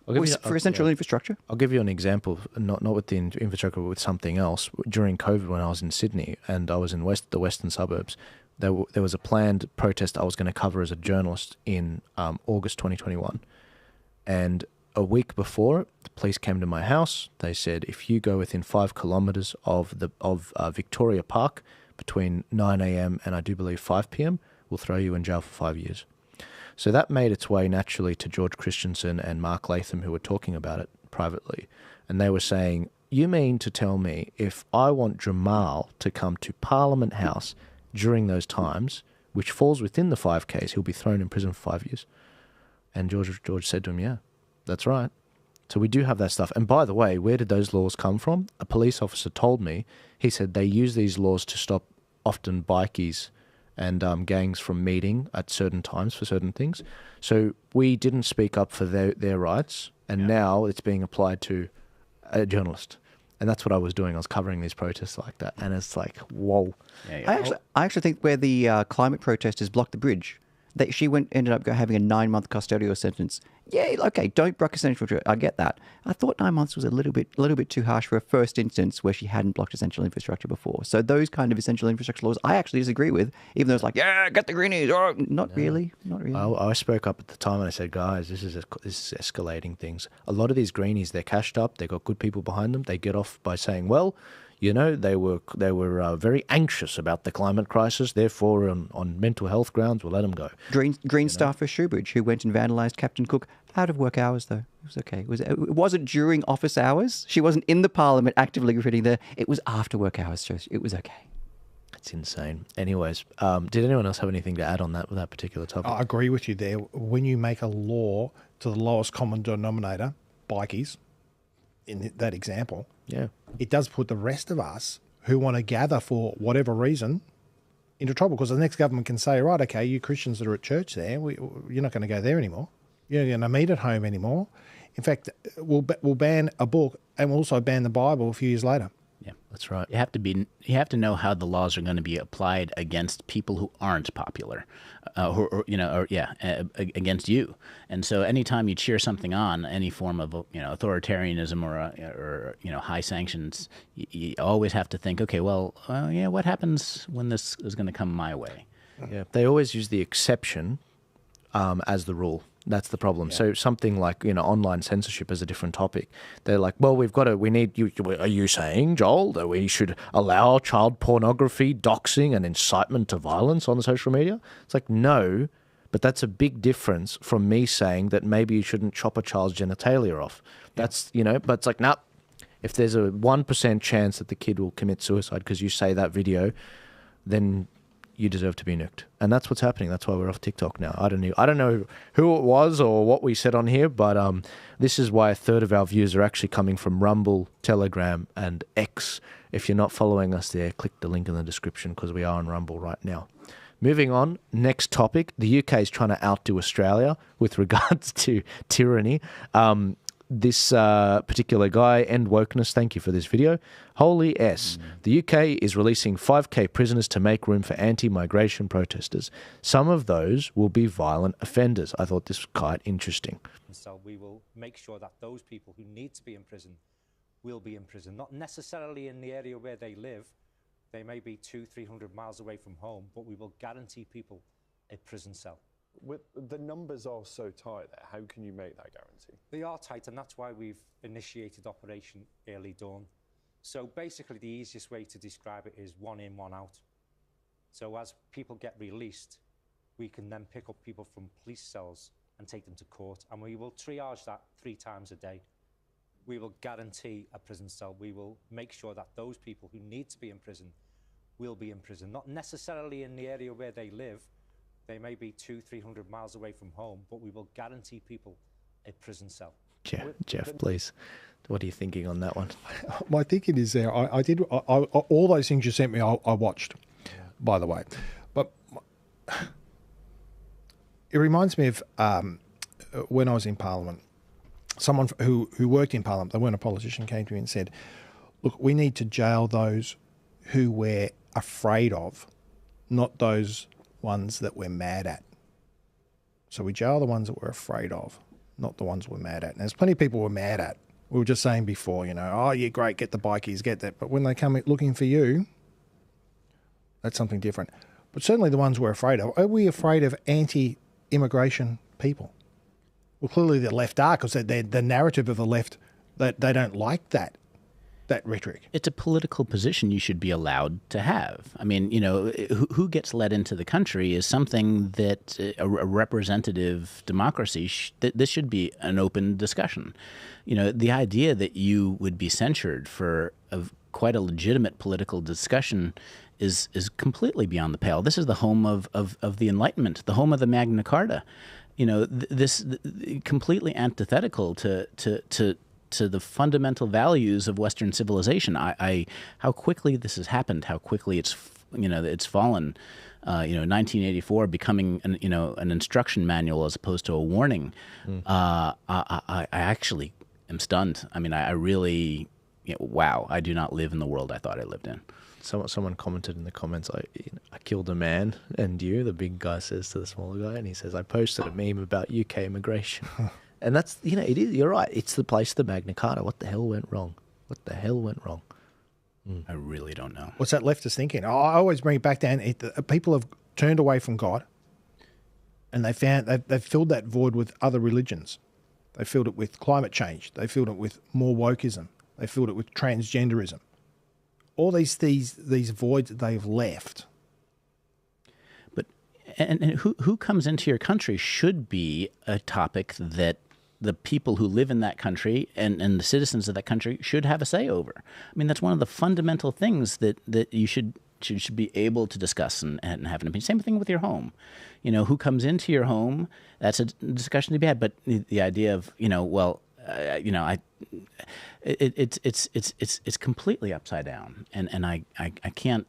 For essential infrastructure. I'll give you an example, not with the infrastructure, but with something else. During COVID, when I was in Sydney and I was in the western suburbs, there was a planned protest I was going to cover as a journalist in August 2021. And a week before, the police came to my house. They said, if you go within 5 kilometres of Victoria Park between 9 a.m. and I do believe 5 p.m., we'll throw you in jail for 5 years. So that made its way naturally to George Christensen and Mark Latham, who were talking about it privately. And they were saying, you mean to tell me if I want Jammal to come to Parliament House during those times, which falls within the 5Ks, he'll be thrown in prison for 5 years? And George said to him, yeah, that's right. So we do have that stuff. And by the way, where did those laws come from? A police officer told me, he said they use these laws to stop often bikies and gangs from meeting at certain times for certain things. So we didn't speak up for their rights, and now it's being applied to a journalist. And that's what I was doing. I was covering these protests like that. And it's like, whoa. Yeah. I actually think where the climate protesters blocked the bridge, she ended up having a 9-month custodial sentence. Yeah, okay, don't block essential infrastructure. I get that. I thought 9 months was a little bit too harsh for a first instance where she hadn't blocked essential infrastructure before. So those kind of essential infrastructure laws, I actually disagree with, even though it's like, yeah, get the greenies. Oh, not really. I spoke up at the time and I said, guys, this is escalating things. A lot of these greenies, they're cashed up. They got good people behind them. They get off by saying, well, they were very anxious about the climate crisis. Therefore, on mental health grounds, we'll let them go. Green staff for Shoebridge, who went and vandalised Captain Cook out of work hours, though. It was okay. It wasn't during office hours. She wasn't in the Parliament actively graffitiing there. It was after work hours, so it was okay. It's insane. Anyways, did anyone else have anything to add on that particular topic? I agree with you there. When you make a law to the lowest common denominator, bikies, in that example, yeah, it does put the rest of us who want to gather for whatever reason into trouble, because the next government can say, right, okay, you Christians that are at church there, you're not going to go there anymore. You're not going to meet at home anymore. In fact, we'll ban a book and we'll also ban the Bible a few years later. Yeah, that's right. You have to know how the laws are going to be applied against people who aren't popular, against you. And so, anytime you cheer something on, any form of authoritarianism or high sanctions, you always have to think, okay, well, what happens when this is going to come my way? Yeah, they always use the exception as the rule. That's the problem. Yeah. So something like, online censorship is a different topic. They're like, well, we need you. Are you saying, Joel, that we should allow child pornography, doxing and incitement to violence on social media? It's like, no, But that's a big difference from me saying that maybe you shouldn't chop a child's genitalia off. That's, but it's like, nah, if there's a 1% chance that the kid will commit suicide because you say that video, then you deserve to be nuked. And that's what's happening. That's why we're off TikTok now. I don't know who it was or what we said on here, but this is why a third of our views are actually coming from Rumble, Telegram, and X. If you're not following us there, click the link in the description because we are on Rumble right now. Moving on, next topic. The UK is trying to outdo Australia with regards to tyranny. This particular guy, End Wokeness, thank you for this video. Holy S. The UK is releasing 5k prisoners to make room for anti-migration protesters. Some of those will be violent offenders. I thought this was quite interesting. So we will make sure that those people who need to be in prison will be in prison, not necessarily in the area where they live. They may be 200-300 miles away from home, but we will guarantee people a prison cell. The numbers are so tight there. How can you make that guarantee? They are tight, and that's why we've initiated Operation Early Dawn. So basically, the easiest way to describe it is 1 in, 1 out. So as people get released, we can then pick up people from police cells and take them to court, and we will triage that 3 times a day. We will guarantee a prison cell. We will make sure that those people who need to be in prison will be in prison, not necessarily in the area where they live. They may be 200-300 miles away from home, but we will guarantee people a prison cell. Jeff, please. What are you thinking on that one? My thinking is there. I did all those things you sent me. I watched, by the way, but it reminds me of when I was in Parliament. Someone who worked in Parliament, they weren't a politician, came to me and said, "Look, we need to jail those who we're afraid of, not those ones that we're mad at." So we jail the ones that we're afraid of, not the ones we're mad at. And there's plenty of people we're mad at. We were just saying before, oh, yeah, great, get the bikies, get that. But when they come looking for you, that's something different. But certainly the ones we're afraid of. Are we afraid of anti-immigration people? Well, clearly the left are, because the narrative of the left, that they don't like that rhetoric. It's a political position you should be allowed to have. I mean, who gets let into the country is something that a representative democracy, this should be an open discussion. The idea that you would be censured for quite a legitimate political discussion is completely beyond the pale. This is the home of the Enlightenment, the home of the Magna Carta. This completely antithetical to the fundamental values of Western civilization. How quickly this has happened, how quickly it's fallen. 1984 becoming an instruction manual as opposed to a warning. I actually am stunned. I mean, I really, wow. I do not live in the world I thought I lived in. Someone commented in the comments, I killed a man, and the big guy says to the smaller guy, and he says, I posted a meme about UK immigration. And that's, it is, you're right. It's the place of the Magna Carta. What the hell went wrong? I really don't know. What's that leftist thinking? I always bring it back down. People have turned away from God, and they've filled that void with other religions. They filled it with climate change. They filled it with more wokeism. They filled it with transgenderism. All these voids that they've left. But and who comes into your country should be a topic that the people who live in that country and the citizens of that country should have a say over. I mean, that's one of the fundamental things that you should be able to discuss and have an opinion. Same thing with your home. Who comes into your home, that's a discussion to be had. But the idea of, it's completely upside down, and I can't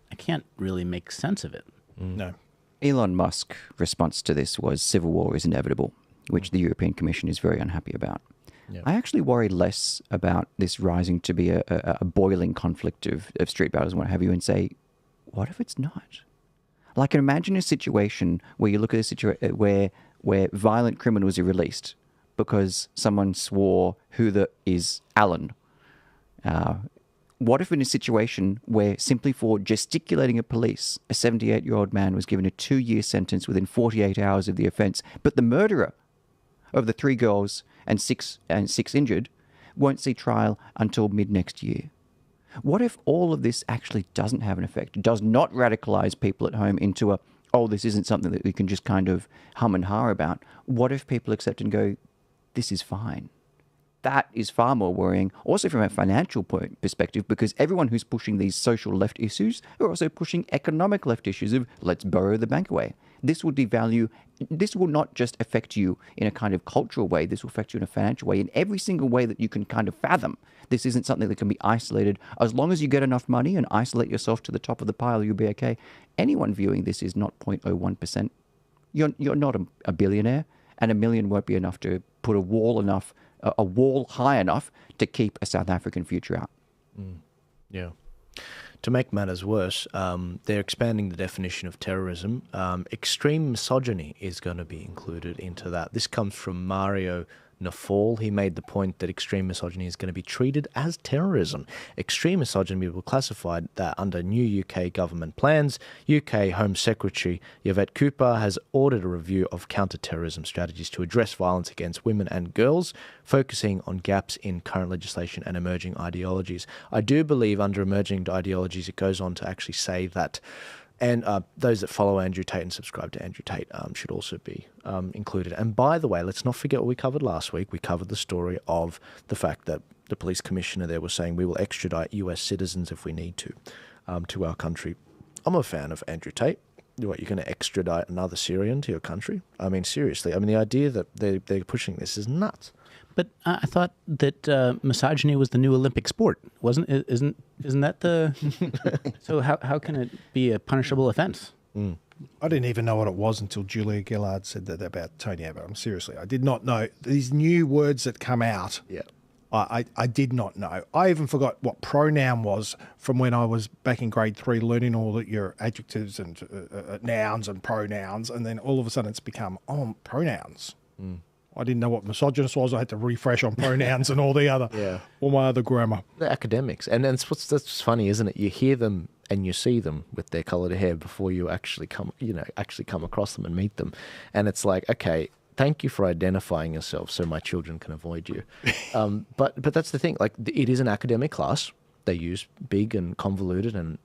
really make sense of it. No. Elon Musk's response to this was civil war is inevitable, which the European Commission is very unhappy about. Yep. I actually worry less about this rising to be a boiling conflict of street battles and what have you, and say, what if it's not? Like, imagine a situation where you look at a situation where violent criminals are released because someone swore who is Alan. What if in a situation where simply for gesticulating at police, a 78-year-old man was given a 2-year sentence within 48 hours of the offence, but the murderer of the 3 girls and six injured won't see trial until mid-next year? What if all of this actually doesn't have an effect, does not radicalise people at home into a oh, this isn't something that we can just kind of hum and ha about. What if people accept and go, this is fine? That is far more worrying, also from a financial perspective, because everyone who's pushing these social left issues are also pushing economic left issues of let's borrow the bank away. This will devalue, this will not just affect you in a kind of cultural way, this will affect you in a financial way, in every single way that you can kind of fathom. This isn't something that can be isolated. As long as you get enough money and isolate yourself to the top of the pile, you'll be okay. Anyone viewing this is not 0.01%. You're not a billionaire, and $1 million won't be enough to put a wall high enough to keep a South African future out. Yeah. To make matters worse, they're expanding the definition of terrorism. Extreme misogyny is going to be included into that. This comes from Mario Nafal. He made the point that extreme misogyny is going to be treated as terrorism. Extreme misogyny will be classified that under new UK government plans. UK Home Secretary Yvette Cooper has ordered a review of counter-terrorism strategies to address violence against women and girls, focusing on gaps in current legislation and emerging ideologies. I do believe under emerging ideologies it goes on to actually say that, and those that follow Andrew Tate and subscribe to Andrew Tate should also be included. And by the way, let's not forget what we covered last week. We covered the story of the fact that the police commissioner there was saying we will extradite US citizens if we need to our country. I'm a fan of Andrew Tate. What, you're going to extradite another Syrian to your country? I mean, seriously. I mean, the idea that they're pushing this is nuts. But I thought that misogyny was the new Olympic sport, wasn't it? Isn't that the? So how can it be a punishable offence? I didn't even know what it was until Julia Gillard said that about Tony Abbott. Seriously, I did not know these new words that come out. Yeah, I did not know. I even forgot what pronoun was from when I was back in grade 3, learning all of your adjectives and nouns and pronouns, and then all of a sudden it's become pronouns. I didn't know what misogynist was. I had to refresh on pronouns and all the other, all my other grammar. The academics, and that's funny, isn't it? You hear them and you see them with their coloured hair before you actually come across them and meet them, and it's like, okay, thank you for identifying yourself so my children can avoid you. But that's the thing. Like, it is an academic class. They use big and convoluted and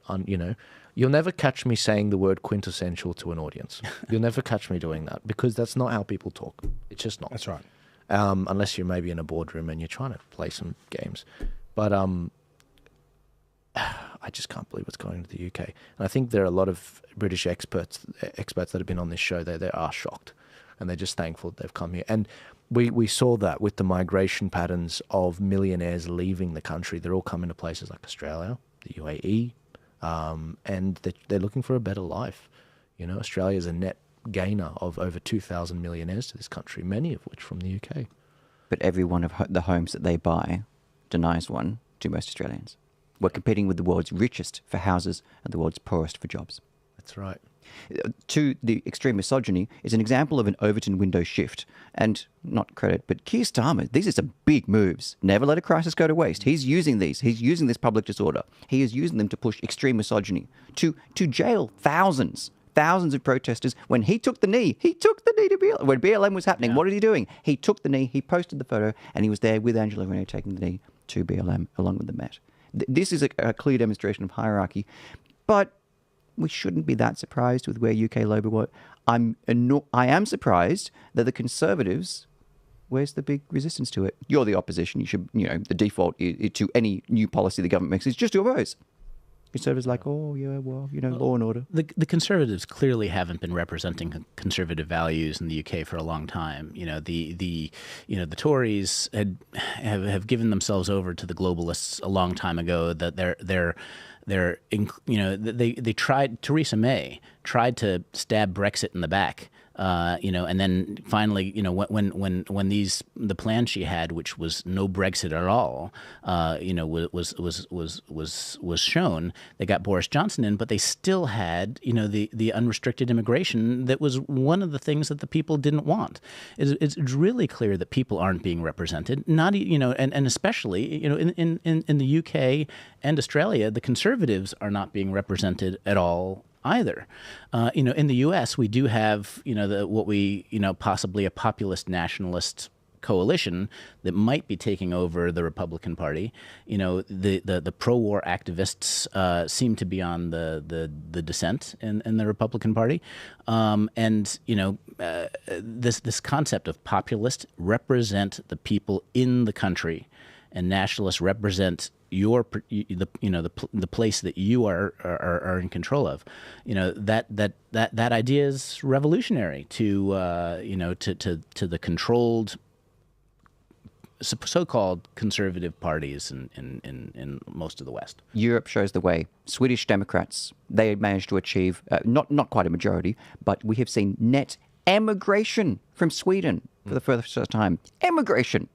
you'll never catch me saying the word quintessential to an audience. You'll never catch me doing that because that's not how people talk. It's just not. That's right. Unless you're maybe in a boardroom and you're trying to play some games. But I just can't believe what's going on to the UK. And I think there are a lot of British experts that have been on this show. They are shocked and they're just thankful that they've come here. And we saw that with the migration patterns of millionaires leaving the country. They're all coming to places like Australia, the UAE, and they're looking for a better life. Australia is a net gainer of over 2,000 millionaires to this country, many of which from the UK. But every one of the homes that they buy denies one to most Australians. We're competing with the world's richest for houses and the world's poorest for jobs. That's right. To the extreme misogyny is an example of an Overton window shift. And not credit, but Keir Starmer, these are some big moves. Never let a crisis go to waste. He's using these. He's using this public disorder. He is using them to push extreme misogyny, to jail thousands of protesters. When he took the knee to BLM. When BLM was happening, What are you doing? He took the knee, he posted the photo, and he was there with Angela Renee taking the knee to BLM along with the Met. This is a clear demonstration of hierarchy. But we shouldn't be that surprised with where UK Labour were. I am surprised that the Conservatives, where's the big resistance to it? You're the opposition. You should, the default to any new policy the government makes is just to oppose. Conservatives like, law and order. The Conservatives clearly haven't been representing conservative values in the UK for a long time. The Tories have given themselves over to the globalists a long time ago. That they tried. Theresa May tried to stab Brexit in the back. And then finally, when the plan she had, which was no Brexit at all, was shown, they got Boris Johnson in, but they still had, the unrestricted immigration that was one of the things that the people didn't want. It's really clear that people aren't being represented. Not, and especially, in the UK and Australia, the Conservatives are not being represented at all either. In the U.S., we do have, possibly a populist nationalist coalition that might be taking over the Republican Party. The pro-war activists seem to be on the dissent in the Republican Party, this concept of populists represent the people in the country, and nationalists represent the place that you are in control of. That idea is revolutionary to the controlled so-called conservative parties in most of the West. Europe shows the way. Swedish Democrats, they managed to achieve not quite a majority, but we have seen net emigration from Sweden for the first time. Emigration.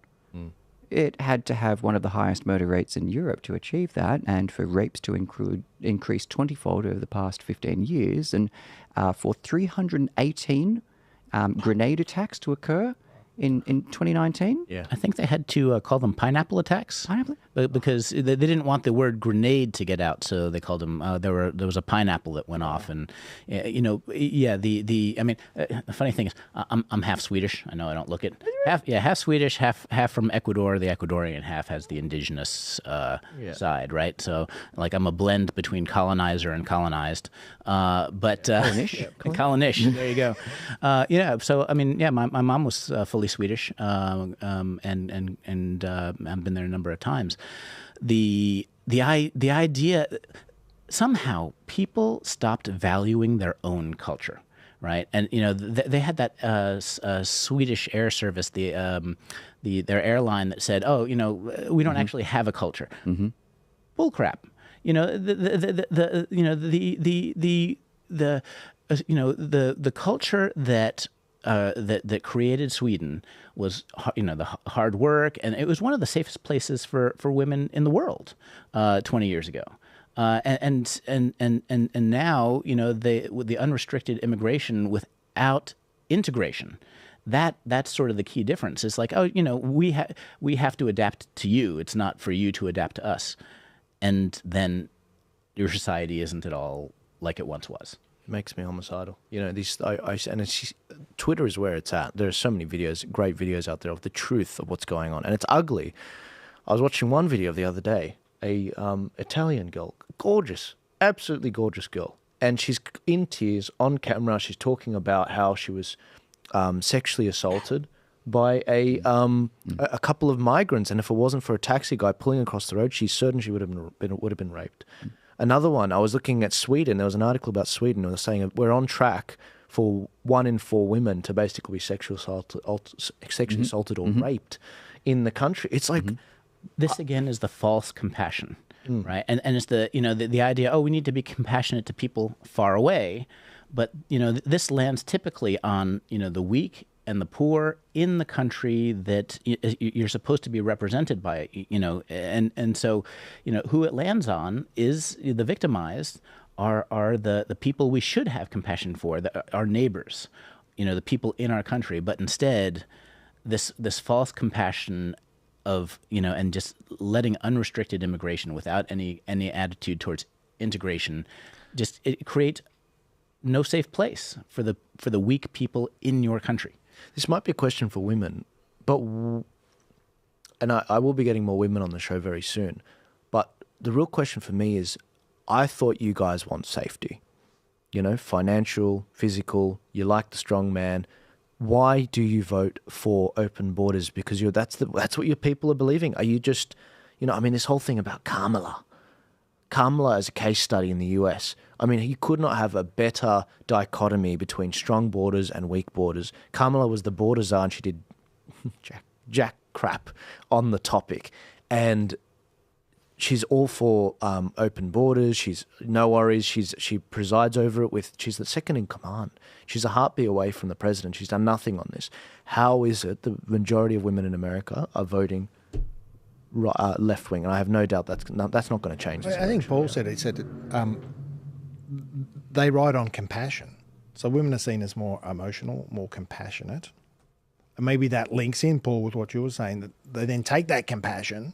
It had to have one of the highest murder rates in Europe to achieve that, and for rapes to increase 20-fold over the past 15 years, and for 318 grenade attacks to occur in 2019. Yeah, I think they had to call them pineapple attacks. Pineapple? Because they didn't want the word grenade to get out, so they called them. There was a pineapple that went off, and the funny thing is, I'm half Swedish. I know I don't look it. Half Swedish, half from Ecuador. The Ecuadorian half has the indigenous side, right? So like I'm a blend between colonizer and colonized. Colonish. Colonish. There you go. So my mom was fully Swedish, and I've been there a number of times. The idea, somehow people stopped valuing their own culture, right? And they had that Swedish air service, their airline that said, we don't actually have a culture. Mm-hmm. Bull crap. The culture that created Sweden was, the hard work, and it was one of the safest places for women in the world 20 years ago. And now, with the unrestricted immigration without integration, that's sort of the key difference. It's like, we have to adapt to you. It's not for you to adapt to us. And then your society isn't at all like it once was. It makes me homicidal. Twitter is where it's at. There are so many videos, great videos out there of the truth of what's going on, and it's ugly. I was watching one video the other day, a Italian girl, gorgeous, absolutely gorgeous girl, and she's in tears on camera. She's talking about how she was sexually assaulted by a couple of migrants, and if it wasn't for a taxi guy pulling across the road, she's certain she would have been raped. Another one, I was looking at Sweden. There was an article about Sweden. It was saying we're on track for 1 in 4 women to basically be sexually assaulted or raped in the country. It's like this again is the false compassion, right? And it's the idea. We need to be compassionate to people far away, but this lands typically on the weak and the poor in the country that you're supposed to be represented by, and so, who it lands on is the victimized are the people we should have compassion for, our neighbors, the people in our country. But instead, this false compassion of, and just letting unrestricted immigration without any attitude towards integration, it creates no safe place for the weak people in your country. This might be a question for women, and I will be getting more women on the show very soon, but the real question for me is, I thought you guys want safety, financial, physical, you like the strong man. Why do you vote for open borders? Because that's what your people are believing. Are you just, this whole thing about Kamala as a case study in the US. You could not have a better dichotomy between strong borders and weak borders. Kamala was the border czar, and she did jack crap on the topic. And she's all for open borders. She's no worries. She presides over it she's the second in command. She's a heartbeat away from the president. She's done nothing on this. How is it the majority of women in America are voting left wing? And I have no doubt that's not going to change. I think Paul said they ride on compassion. So women are seen as more emotional, more compassionate. And maybe that links in, Paul, with what you were saying, that they then take that compassion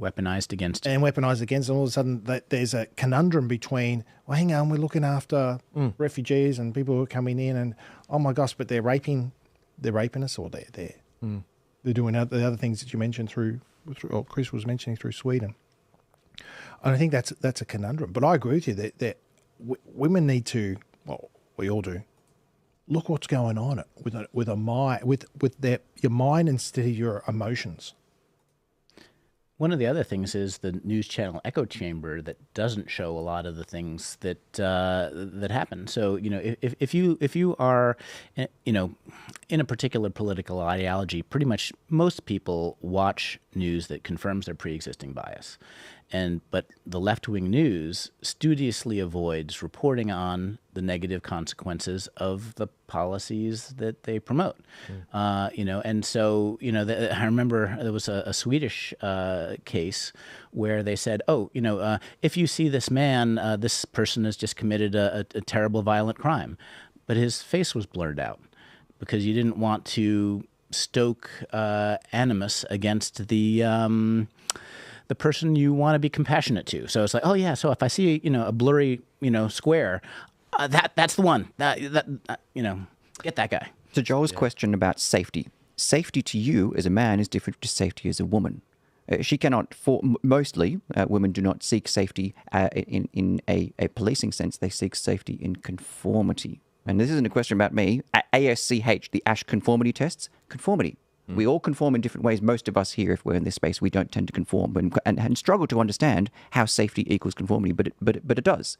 weaponized against it. And weaponized against it. And all of a sudden there's a conundrum between, well, hang on, we're looking after refugees and people who are coming in, and oh my gosh, but they're raping us, or they're They're doing the other things that you mentioned or Chris was mentioning through Sweden. And I think that's a conundrum. But I agree with you that women need to, well, we all do, look what's going on with your mind instead of your emotions. One of the other things is the news channel echo chamber that doesn't show a lot of the things that that happen. So, you know, if you are, you know, in a particular political ideology, pretty much most people watch news that confirms their pre-existing bias. But the left-wing news studiously avoids reporting on the negative consequences of the policies that they promote. You know, and so, you know, I remember there was a Swedish case where they said, oh, you know, if you see this man, this person has just committed a terrible violent crime, but his face was blurred out because you didn't want to stoke animus against the person you want to be compassionate to. So it's like, oh yeah, so if I see, you know, a blurry, you know, square, that's the one. That you know, get that guy. So Joel's question about safety. Safety to you as a man is different to safety as a woman. She cannot, mostly, women do not seek safety in a policing sense. They seek safety in conformity. And this isn't a question about me. ASCH, the ASH conformity tests, conformity. We all conform in different ways. Most of us here, if we're in this space, we don't tend to conform and struggle to understand how safety equals conformity, but it does.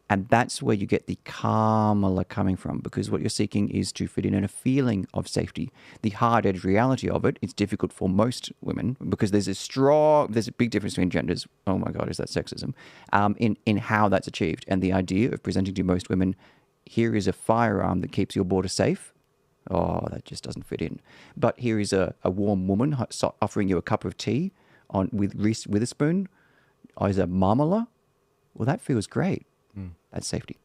And that's where you get the Kamala coming from, because what you're seeking is to fit in a feeling of safety. The hard-edged reality of it is difficult for most women because there's a big difference between genders. Oh my God, is that sexism? In how that's achieved. And the idea of presenting to most women, here is a firearm that keeps your border safe. Oh, that just doesn't fit in. But here is a warm woman offering you a cup of tea with Reese Witherspoon as a marmalade. Well, that feels great. That's safety.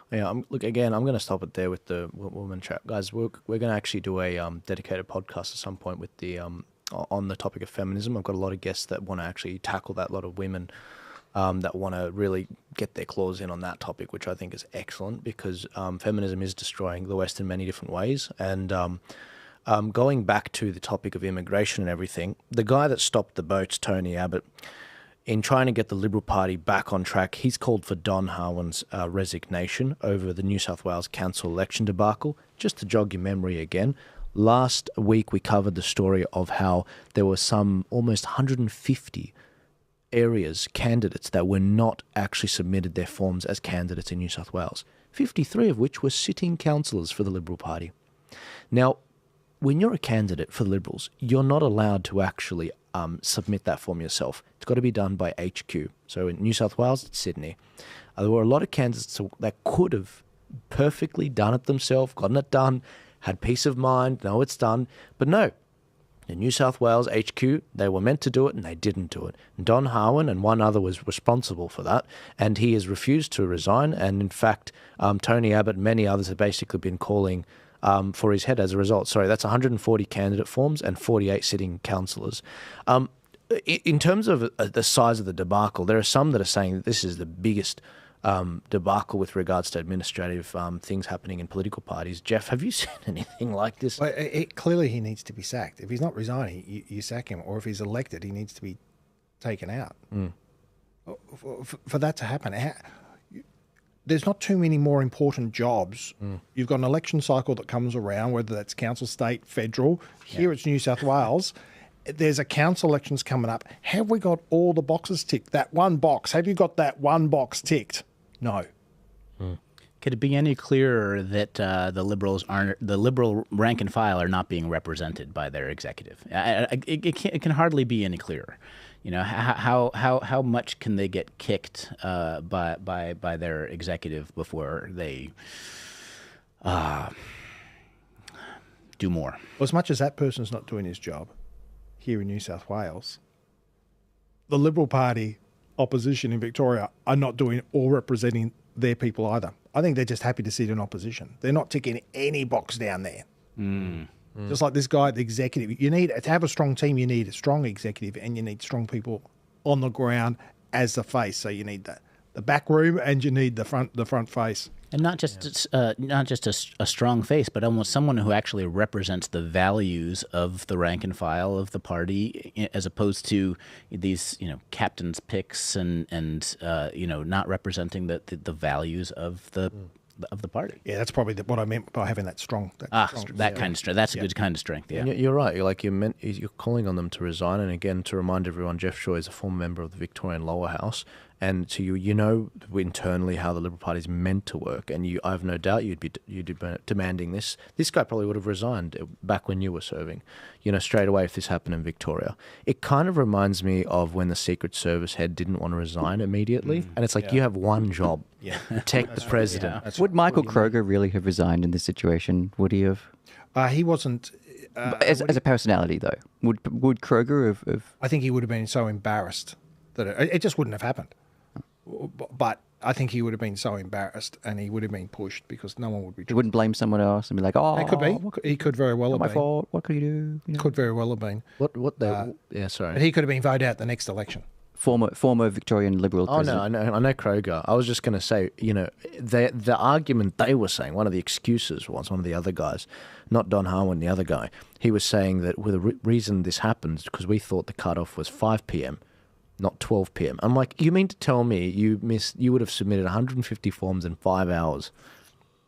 Yeah, look, again, I'm going to stop it there with the woman chat. Guys, we're going to actually do a dedicated podcast at some point with the on the topic of feminism. I've got a lot of guests that want to actually tackle that, a lot of women that want to really get their claws in on that topic, which I think is excellent because feminism is destroying the West in many different ways. And going back to the topic of immigration and everything, the guy that stopped the boats, Tony Abbott, in trying to get the Liberal Party back on track, he's called for Don Harwin's resignation over the New South Wales council election debacle. Just to jog your memory again, last week we covered the story of how there were some almost 150 candidates that were not actually submitted their forms as candidates in New South Wales, 53 of which were sitting councillors for the Liberal Party. Now, when you're a candidate for the Liberals, you're not allowed to actually submit that form yourself. It's got to be done by HQ. So in New South Wales, it's Sydney. There were a lot of candidates that could have perfectly done it themselves, gotten it done, had peace of mind, know it's done, but no. In New South Wales HQ, they were meant to do it and they didn't do it. And Don Harwin and one other was responsible for that, and he has refused to resign. And in fact, Tony Abbott and many others have basically been calling for his head as a result. Sorry, that's 140 candidate forms and 48 sitting councillors. In terms of the size of the debacle, there are some that are saying that this is the biggest debacle with regards to administrative things happening in political parties. Jeff, have you seen anything like this? Well, clearly he needs to be sacked. If he's not resigning, you sack him. Or if he's elected, he needs to be taken out. For that to happen, there's not too many more important jobs. You've got an election cycle that comes around, whether that's council, state, federal. Here it's New South Wales. There's a council elections coming up. Have we got all the boxes ticked? That one box. Have you got that one box ticked? No. Could it be any clearer that the Liberal rank and file are not being represented by their executive? It can hardly be any clearer. You know, how much can they get kicked by their executive before they do more? Well, as much as that person's not doing his job here in New South Wales, the Liberal Party opposition in Victoria are not doing or representing their people either. I think they're just happy to sit in opposition. They're not ticking any box down there. Just like this guy, the executive. You need to have a strong team. You need a strong executive, and you need strong people on the ground as the face. So you need the back room, and you need the front face. And not just a strong face, but almost someone who actually represents the values of the rank and file of the party, as opposed to these captain's picks and not representing the values of the party. Yeah, that's probably what I meant by having that strong. That kind of strength. That's a good kind of strength. Yeah, you're right. You're calling on them to resign, and again, to remind everyone, Jeff Shaw is a former member of the Victorian lower house, and so you know internally how the Liberal Party is meant to work, and I have no doubt you'd be demanding this. This guy probably would have resigned back when you were serving, straight away if this happened in Victoria. It kind of reminds me of when the Secret Service head didn't want to resign immediately, and it's like you have one job. Yeah. Protect the president. Yeah. Would Michael Kroger really have resigned in this situation? Would he have? He wasn't. As a personality, though, would Kroger have? I think he would have been so embarrassed that it just wouldn't have happened. But I think he would have been so embarrassed, and he would have been pushed because no one would be. He wouldn't blame someone else and be like, "Oh, it could be. He could very well have been. My fault. What could you do?" Could very well have been. Sorry. But he could have been voted out the next election. Former Victorian Liberal president. Oh, no, I know Kroger. I was just going to say, the argument they were saying, one of the excuses was one of the other guys, not Don Harwin, the other guy, he was saying that the reason this happens because we thought the cutoff was 5 p.m., not 12 p.m. I'm like, you mean to tell me you would have submitted 150 forms in 5 hours?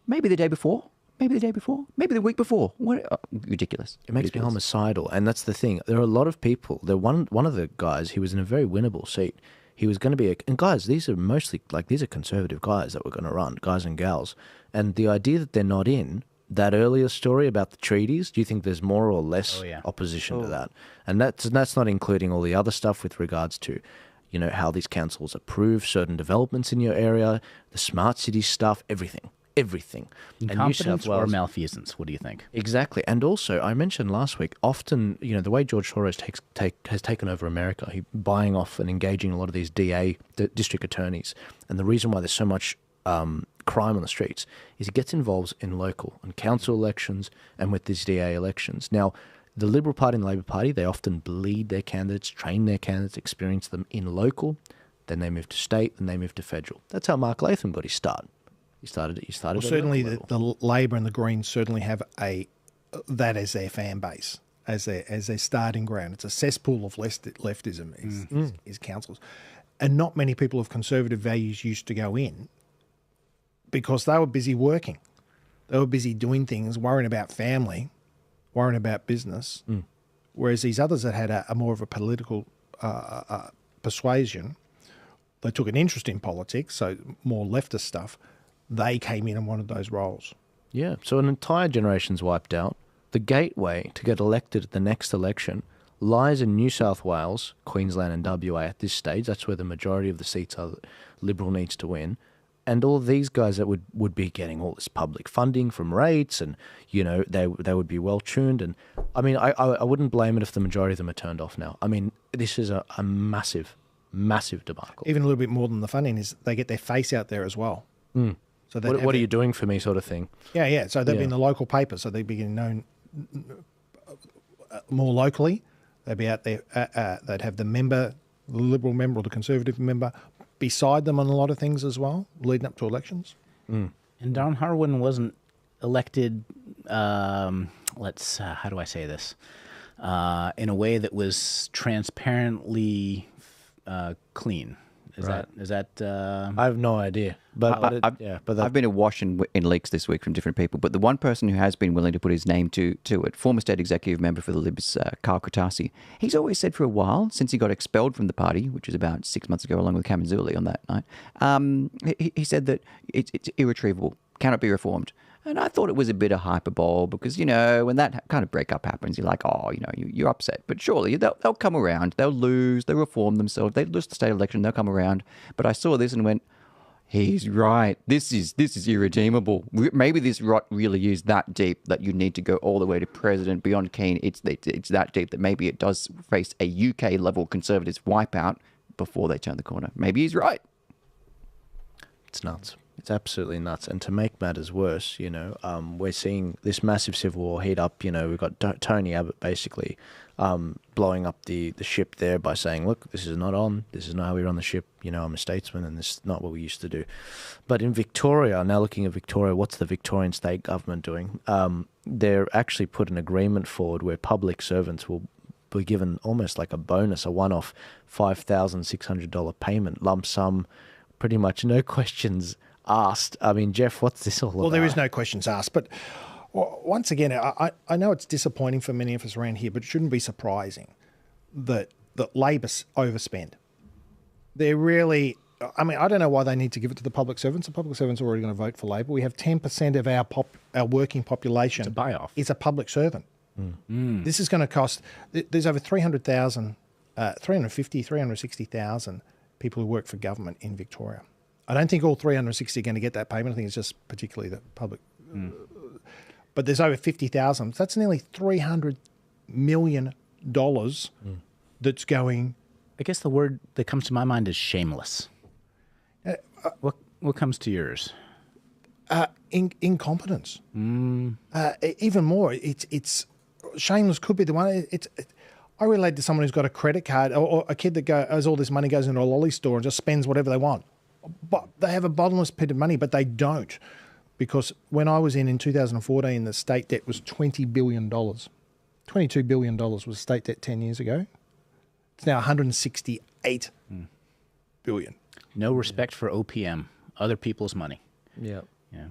Maybe the day before. Maybe the day before. Maybe the week before. What? Ridiculous. It makes me homicidal. And that's the thing. There are a lot of people. One of the guys, he was in a very winnable seat. He was going to be and guys, these are mostly, these are conservative guys that were going to run, guys and gals. And the idea that they're not in, that earlier story about the treaties, do you think there's more or less opposition to that? And that's not including all the other stuff with regards to, how these councils approve certain developments in your area, the smart city stuff, everything. Incompetence or malfeasance? What do you think? Exactly. And also, I mentioned last week, often, the way George Soros has taken over America, he buying off and engaging a lot of these district attorneys. And the reason why there's so much crime on the streets is he gets involved in local and council elections and with these DA elections. Now, the Liberal Party and the Labor Party, they often bleed their candidates, train their candidates, experience them in local, then they move to state, then they move to federal. That's how Mark Latham got his start. He started. Well, certainly, the Labor and the Greens certainly have that as their fan base, as their starting ground. It's a cesspool of leftism. Is councils, and not many people of conservative values used to go in because they were busy working, they were busy doing things, worrying about family, worrying about business. Whereas these others that had a more of a political persuasion, they took an interest in politics, so more leftist stuff. They came in and wanted those roles. Yeah, so an entire generation's wiped out. The gateway to get elected at the next election lies in New South Wales, Queensland and WA at this stage. That's where the majority of the seats are that Liberal needs to win. And all these guys that would be getting all this public funding from rates and, they would be well-tuned. And, I mean, I wouldn't blame it if the majority of them are turned off now. I mean, this is a massive, massive debacle. Even a little bit more than the funding is they get their face out there as well. So what are you doing for me, sort of thing? Yeah. So they'd be in the local paper, so they'd be getting known more locally. They'd be out there. They'd have the Liberal member or the Conservative member beside them on a lot of things as well, leading up to elections. And Don Harwin wasn't elected. How do I say this? In a way that was transparently clean. Is that? I have no idea. I've been awash in leaks this week from different people, but the one person who has been willing to put his name to it, former state executive member for the Libs, Carl Kotasi, he's always said for a while, since he got expelled from the party, which was about 6 months ago, along with Cameron Zuli on that night, he said that it's irretrievable, cannot be reformed. And I thought it was a bit of hyperbole because, when that kind of breakup happens, you're like, you're upset. But surely they'll come around. They'll lose. They'll reform themselves. They lose the state election. They'll come around. But I saw this and went, he's right. This is irredeemable. Maybe this rot really is that deep that you need to go all the way to President beyond Keane. It's that deep that maybe it does face a UK-level Conservatives wipeout before they turn the corner. Maybe he's right. It's nuts. It's absolutely nuts. And to make matters worse, we're seeing this massive civil war heat up. We've got Tony Abbott basically blowing up the ship there by saying, look, this is not on, this is not how we run the ship, I'm a statesman and this is not what we used to do. But in Victoria, now looking at Victoria, what's the Victorian state government doing? They're actually put an agreement forward where public servants will be given almost like a bonus, a one-off $5,600 payment, lump sum, pretty much no questions asked. I mean, Jeff, what's this all about? Well, there is no questions asked, but once again, I know it's disappointing for many of us around here, but it shouldn't be surprising that Labor overspend. They're really, I mean, I don't know why they need to give it to the public servants. The public servants are already going to vote for Labor. We have 10% of our working population It's a buy-off. is a public servant. This is going to cost, there's over 360,000 people who work for government in Victoria. I don't think all 360 are going to get that payment. I think it's just particularly the public. But there's over 50,000. That's nearly $300 million that's going. I guess the word that comes to my mind is shameless. What comes to yours? Incompetence. Even more, it's shameless could be the one. I relate to someone who's got a credit card or a kid that has all this money, goes into a lolly store and just spends whatever they want. But they have a bottomless pit of money, but they don't. Because when I was in 2014, the state debt was $20 billion. $22 billion was state debt 10 years ago. It's now $168 billion. No respect for OPM, other people's money. Yeah.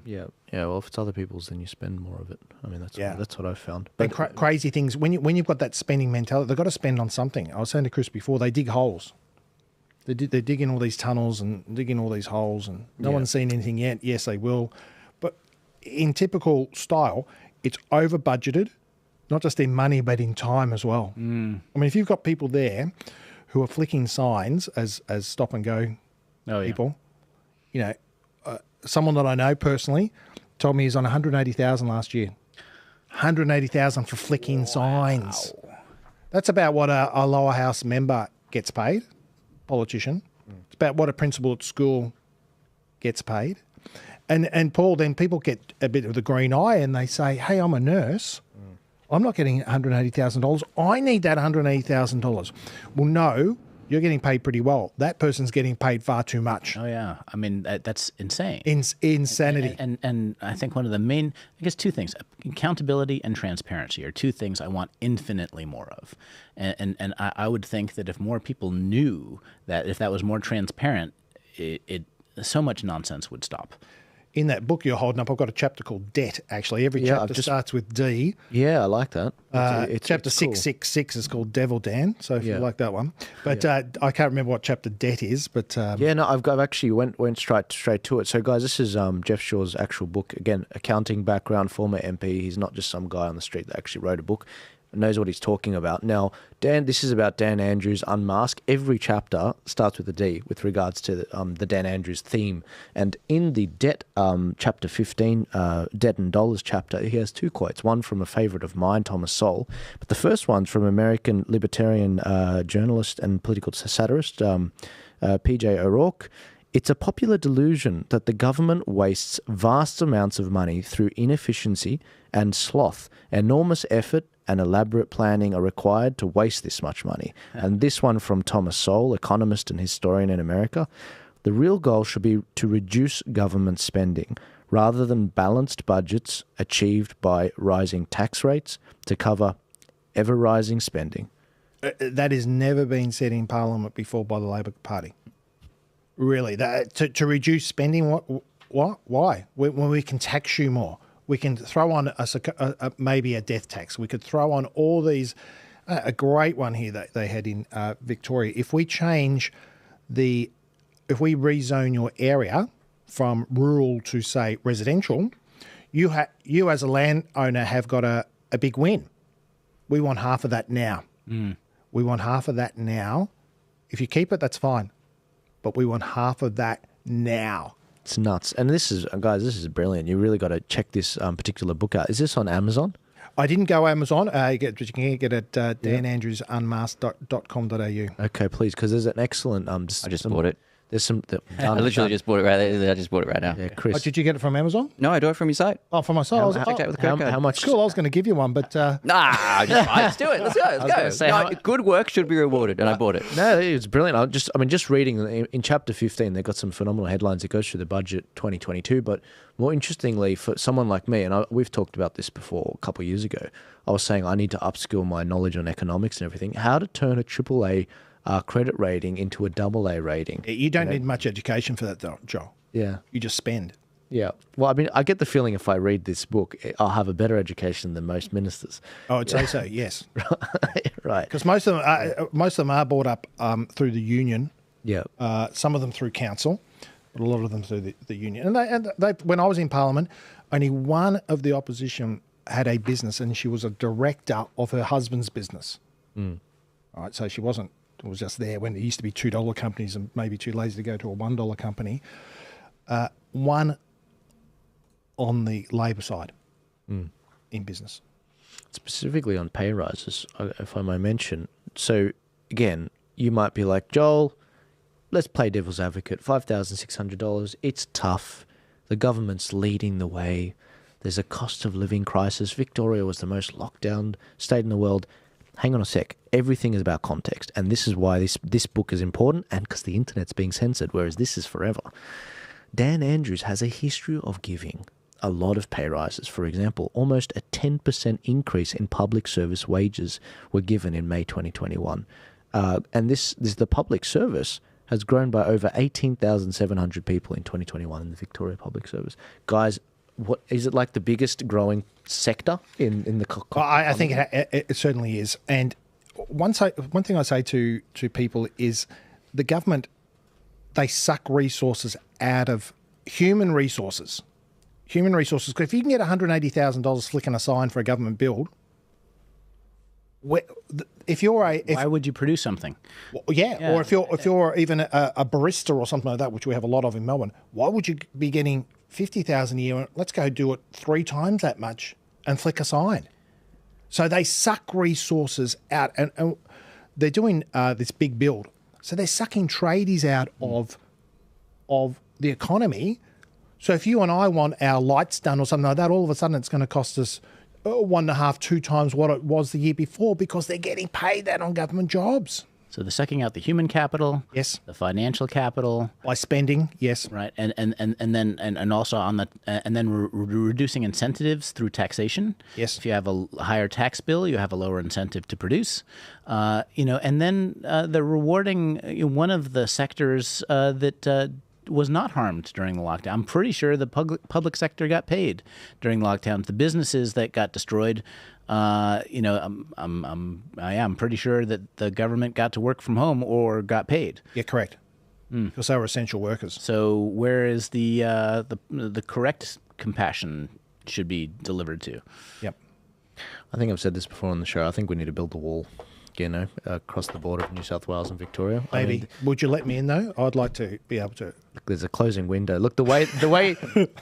Yeah. Well, if it's other people's, then you spend more of it. I mean, that's what I've found. But crazy things when you've got that spending mentality, they've got to spend on something. I was saying to Chris before, they dig holes. They're digging all these tunnels and digging all these holes, and no one's seen anything yet. Yes, they will, but in typical style, it's over budgeted, not just in money but in time as well. I mean, if you've got people there who are flicking signs as stop and go people, someone that I know personally told me he's on 180,000 last year. 180,000 for flicking signs. That's about what a lower house member gets paid, politician. It's about what a principal at school gets paid. And Paul, then people get a bit of the green eye and they say, hey, I'm a nurse. I'm not getting $180,000. I need that $180,000. Well, no, you're getting paid pretty well. That person's getting paid far too much. Oh, yeah. I mean, that's insane. Insanity. And I think one of the main, I guess two things, accountability and transparency are two things I want infinitely more of. And I would think that if more people knew that, if that was more transparent, so much nonsense would stop. In that book you're holding up, I've got a chapter called Debt, actually. Every chapter starts with D. Yeah, I like that. Chapter 666 is called Devil Dan, so if you like that one. But I can't remember what chapter Debt is. But I've actually went straight to it. So, guys, this is Jeff Shaw's actual book. Again, accounting background, former MP. He's not just some guy on the street that actually wrote a book. Knows what he's talking about. Now, this is about Dan Andrews' Unmasked. Every chapter starts with a D with regards to the Dan Andrews theme. And in the Debt, chapter 15, Debt and Dollars chapter, he has two quotes. One from a favourite of mine, Thomas Sowell. But the first one's from American libertarian journalist and political satirist, P.J. O'Rourke. It's a popular delusion that the government wastes vast amounts of money through inefficiency and sloth. Enormous effort and elaborate planning are required to waste this much money. And this one from Thomas Sowell, economist and historian in America. The real goal should be to reduce government spending rather than balanced budgets achieved by rising tax rates to cover ever-rising spending. That has never been said in Parliament before by the Labor Party. Really, to reduce spending, what? Why? When we can tax you more. We can throw on maybe a death tax. We could throw on all these. A great one here that they had in Victoria. If we rezone your area from rural to, say, residential, you as a landowner have got a big win. We want half of that now. We want half of that now. If you keep it, that's fine. But we want half of that now. It's nuts. And this is brilliant. You really got to check this particular book out. Is this on Amazon? I didn't go Amazon. You can get it at danandrewsunmasked.com.au. Okay, please, because there's an excellent... I just bought it. There's some. I literally just bought it right there. I just bought it right now. Yeah, Chris. Oh, did you get it from Amazon? No, I do it from your site. Oh, from my site. I was, Checked out with the credit card. How much? cool. I was going to give you one, but Nah, just fine. Let's do it. Let's go. Let's gonna go. say, No, how- good work should be rewarded, and I bought it. No, it's brilliant. I mean, just reading in chapter 15, they've got some phenomenal headlines. It goes through the budget 2022, but more interestingly, for someone like me, and we've talked about this before a couple of years ago, I was saying I need to upskill my knowledge on economics and everything. How to turn a AAA credit rating into a AA rating. you don't need much education for that, though, Joel. Yeah. You just spend. Yeah. Well, I mean, I get the feeling if I read this book, I'll have a better education than most ministers. I would say so. Yes, Right. because most of them are brought up through the union. Yeah. Some of them through council, but a lot of them through the union. And they, when I was in Parliament, only one of the opposition had a business, and she was a director of her husband's business. All right, so she wasn't. It was just there when it used to be $2 companies and maybe too lazy to go to a $1 company. One on the Labor side in business. Specifically on pay rises, if I may mention. So, again, you might be like, Joel, let's play devil's advocate. $5,600, it's tough. The government's leading the way. There's a cost of living crisis. Victoria was the most locked down state in the world. Hang on a sec. Everything is about context. And this is why this book is important, and because the internet's being censored, whereas this is forever. Dan Andrews has a history of giving a lot of pay rises. For example, almost a 10% increase in public service wages were given in May 2021. And the public service has grown by over 18,700 people in 2021 in the Victoria Public Service. Guys, what is it, like the biggest growing sector in the I think it certainly is. And one thing I say to people is the government, they suck resources out of human resources. Because if you can get $180,000 flicking a sign for a government build, why would you produce something? Or if you're even a barista or something like that, which we have a lot of in Melbourne, why would you be getting $50,000 a year? Let's go do it 3 times that much and flick a sign. So they suck resources out, and they're doing this big build. So they're sucking tradies out of the economy. So if you and I want our lights done or something like that, all of a sudden it's going to cost us 1.5, 2 times what it was the year before, because they're getting paid that on government jobs. So they're sucking out the human capital, yes, the financial capital by spending, yes, right, and then also on the and then reducing incentives through taxation. Yes, if you have a higher tax bill, you have a lower incentive to produce. And then they're rewarding one of the sectors that was not harmed during the lockdown. I'm pretty sure the public sector got paid during lockdowns. The businesses that got destroyed, I am pretty sure that the government got to work from home or got paid. Yeah, correct. Because they were essential workers. So where is the correct compassion should be delivered to? Yep. I think I've said this before on the show. I think we need to build a wall, across the border of New South Wales and Victoria. Maybe. I mean, would you let me in though? I'd like to be able to. Look, there's a closing window. Look, the way.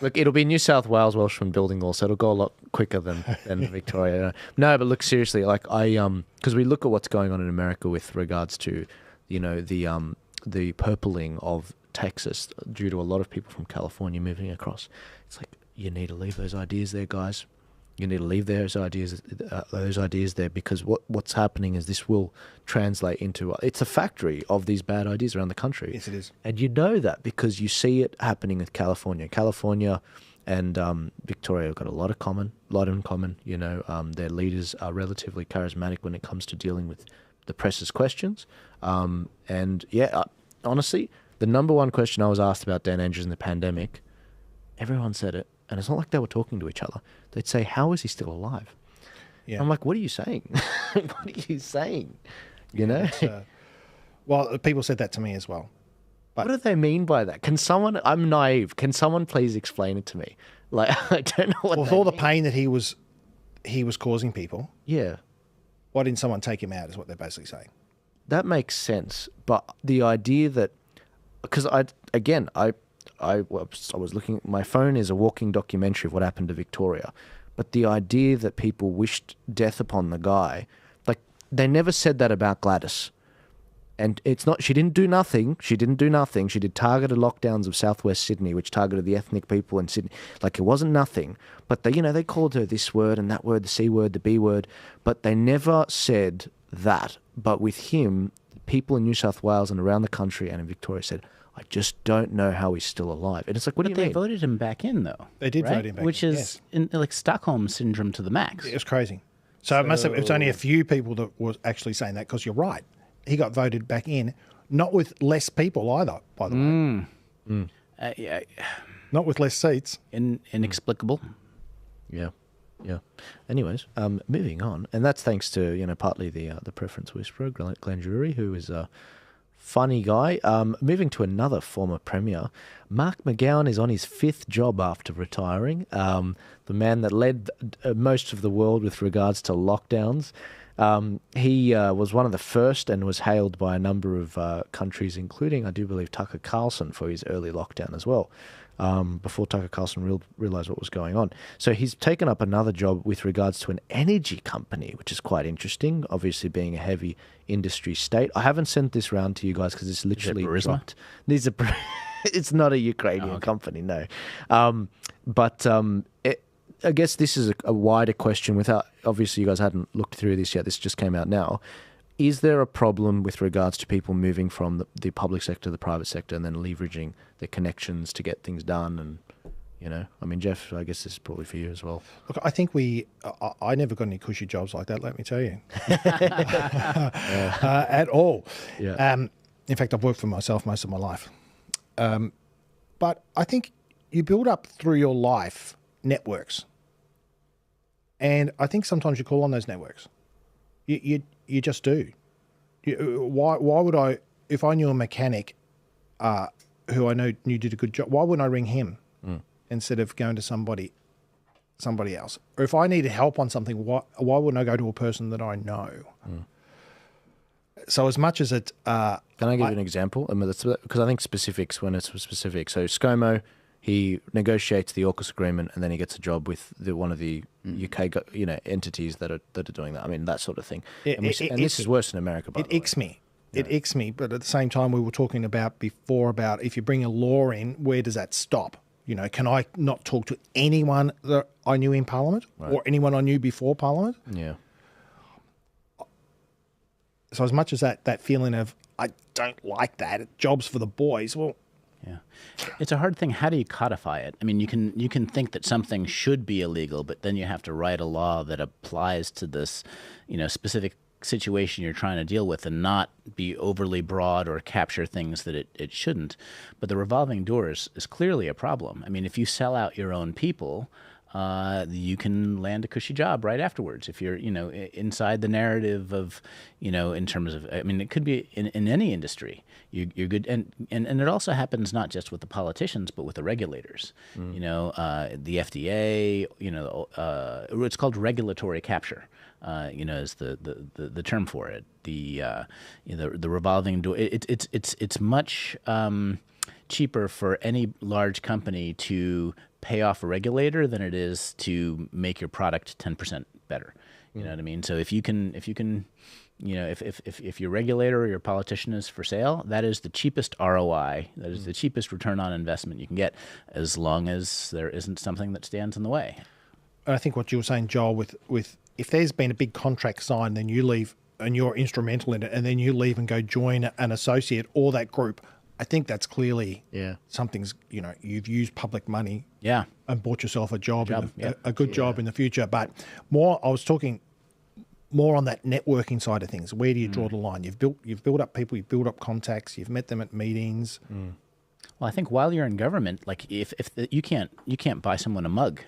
Look, it'll be New South Wales Welshman building wall, so it'll go a lot quicker than Victoria. No, but look, seriously, because we look at what's going on in America with regards to, the purpling of Texas due to a lot of people from California moving across. It's like, you need to leave those ideas there, guys. You need to leave those ideas there, because what's happening is this will translate into it's a factory of these bad ideas around the country. Yes, it is. And you know that because you see it happening with California. California and Victoria have got a lot in common. Their leaders are relatively charismatic when it comes to dealing with the press's questions. Honestly, the number one question I was asked about Dan Andrews in the pandemic, everyone said it. And it's not like they were talking to each other. They'd say, how is he still alive? Yeah. I'm like, what are you saying? What are you saying? Well, people said that to me as well. But what do they mean by that? I'm naive. Can someone please explain it to me? Like, I don't know what. With all the pain that he was causing people. Yeah. Why didn't someone take him out is what they're basically saying. That makes sense. But the idea that, because I was looking, my phone is a walking documentary of what happened to Victoria. But the idea that people wished death upon the guy, like, they never said that about Gladys. And it's not, she didn't do nothing. She did targeted lockdowns of southwest Sydney, which targeted the ethnic people in Sydney. Like, it wasn't nothing. But they called her this word and that word, the C word, the B word, but they never said that. But with him, people in New South Wales and around the country and in Victoria said, I just don't know how he's still alive. And it's like, what do you mean? But they voted him back in, though. They did right? vote him back Which in, is like Stockholm syndrome to the max. It was crazy. So it must have, it's only a few people that was actually saying that, because you're right. He got voted back in, not with less people either, by the way. Yeah. Not with less seats. Inexplicable. Yeah. Anyways, moving on. And that's thanks to, partly the preference whisperer, Glenn Drury, who is a funny guy. Moving to another former premier, Mark McGowan is on his 5th job after retiring. The man that led most of the world with regards to lockdowns. He was one of the first and was hailed by a number of countries, including, I do believe, Tucker Carlson for his early lockdown as well, before Tucker Carlson realised what was going on. So he's taken up another job with regards to an energy company, which is quite interesting, obviously being a heavy industry state. I haven't sent this round to you guys because it's literally dropped. It's not a Ukrainian company, no. I guess this is a wider question without, obviously you guys hadn't looked through this yet, this just came out now. Is there a problem with regards to people moving from the public sector to the private sector and then leveraging their connections to get things done? And, I mean, Jeff, I guess this is probably for you as well. Look, I think I never got any cushy jobs like that, let me tell you. At all. Yeah. In fact, I've worked for myself most of my life. But I think you build up through your life networks. And I think sometimes you call on those networks. You just do. Why would I, if I knew a mechanic who I knew did a good job, why wouldn't I ring him instead of going to somebody else? Or if I needed help on something, why wouldn't I go to a person that I know? So as much as it... Can I give you an example? Because I think specifics, when it's specific. So ScoMo, he negotiates the AUKUS agreement and then he gets a job with one of the UK entities that are doing that. I mean, that sort of thing. This is worse in America, by the way. It icks me. But at the same time, we were talking about before about if you bring a law in, where does that stop? Can I not talk to anyone that I knew in Parliament or anyone I knew before Parliament? Yeah. So as much as that feeling of, I don't like that, jobs for the boys, well... Yeah, it's a hard thing. How do you codify it? I mean, you can think that something should be illegal, but then you have to write a law that applies to this, specific situation you're trying to deal with, and not be overly broad or capture things that it shouldn't. But the revolving door is clearly a problem. I mean, if you sell out your own people, you can land a cushy job right afterwards. If you're, inside the narrative of, in terms of, I mean, it could be in any industry. You're good, and it also happens not just with the politicians, but with the regulators. The FDA. It's called regulatory capture. Is the term for it. The revolving door. It's much cheaper for any large company to pay off a regulator than it is to make your product 10% better. You know what I mean? So if your regulator or your politician is for sale, that is the cheapest ROI. That is the cheapest return on investment you can get, as long as there isn't something that stands in the way. I think what you were saying, Joel, with if there's been a big contract signed, then you leave and you're instrumental in it, and then you leave and go join an associate or that group, I think that's clearly something's, you've used public money and bought yourself a job a good job in the future. But I was talking more on that networking side of things. Where do you draw the line? You've built up people, you've built up contacts, you've met them at meetings. Well, I think while you're in government, like if you can't buy someone a mug,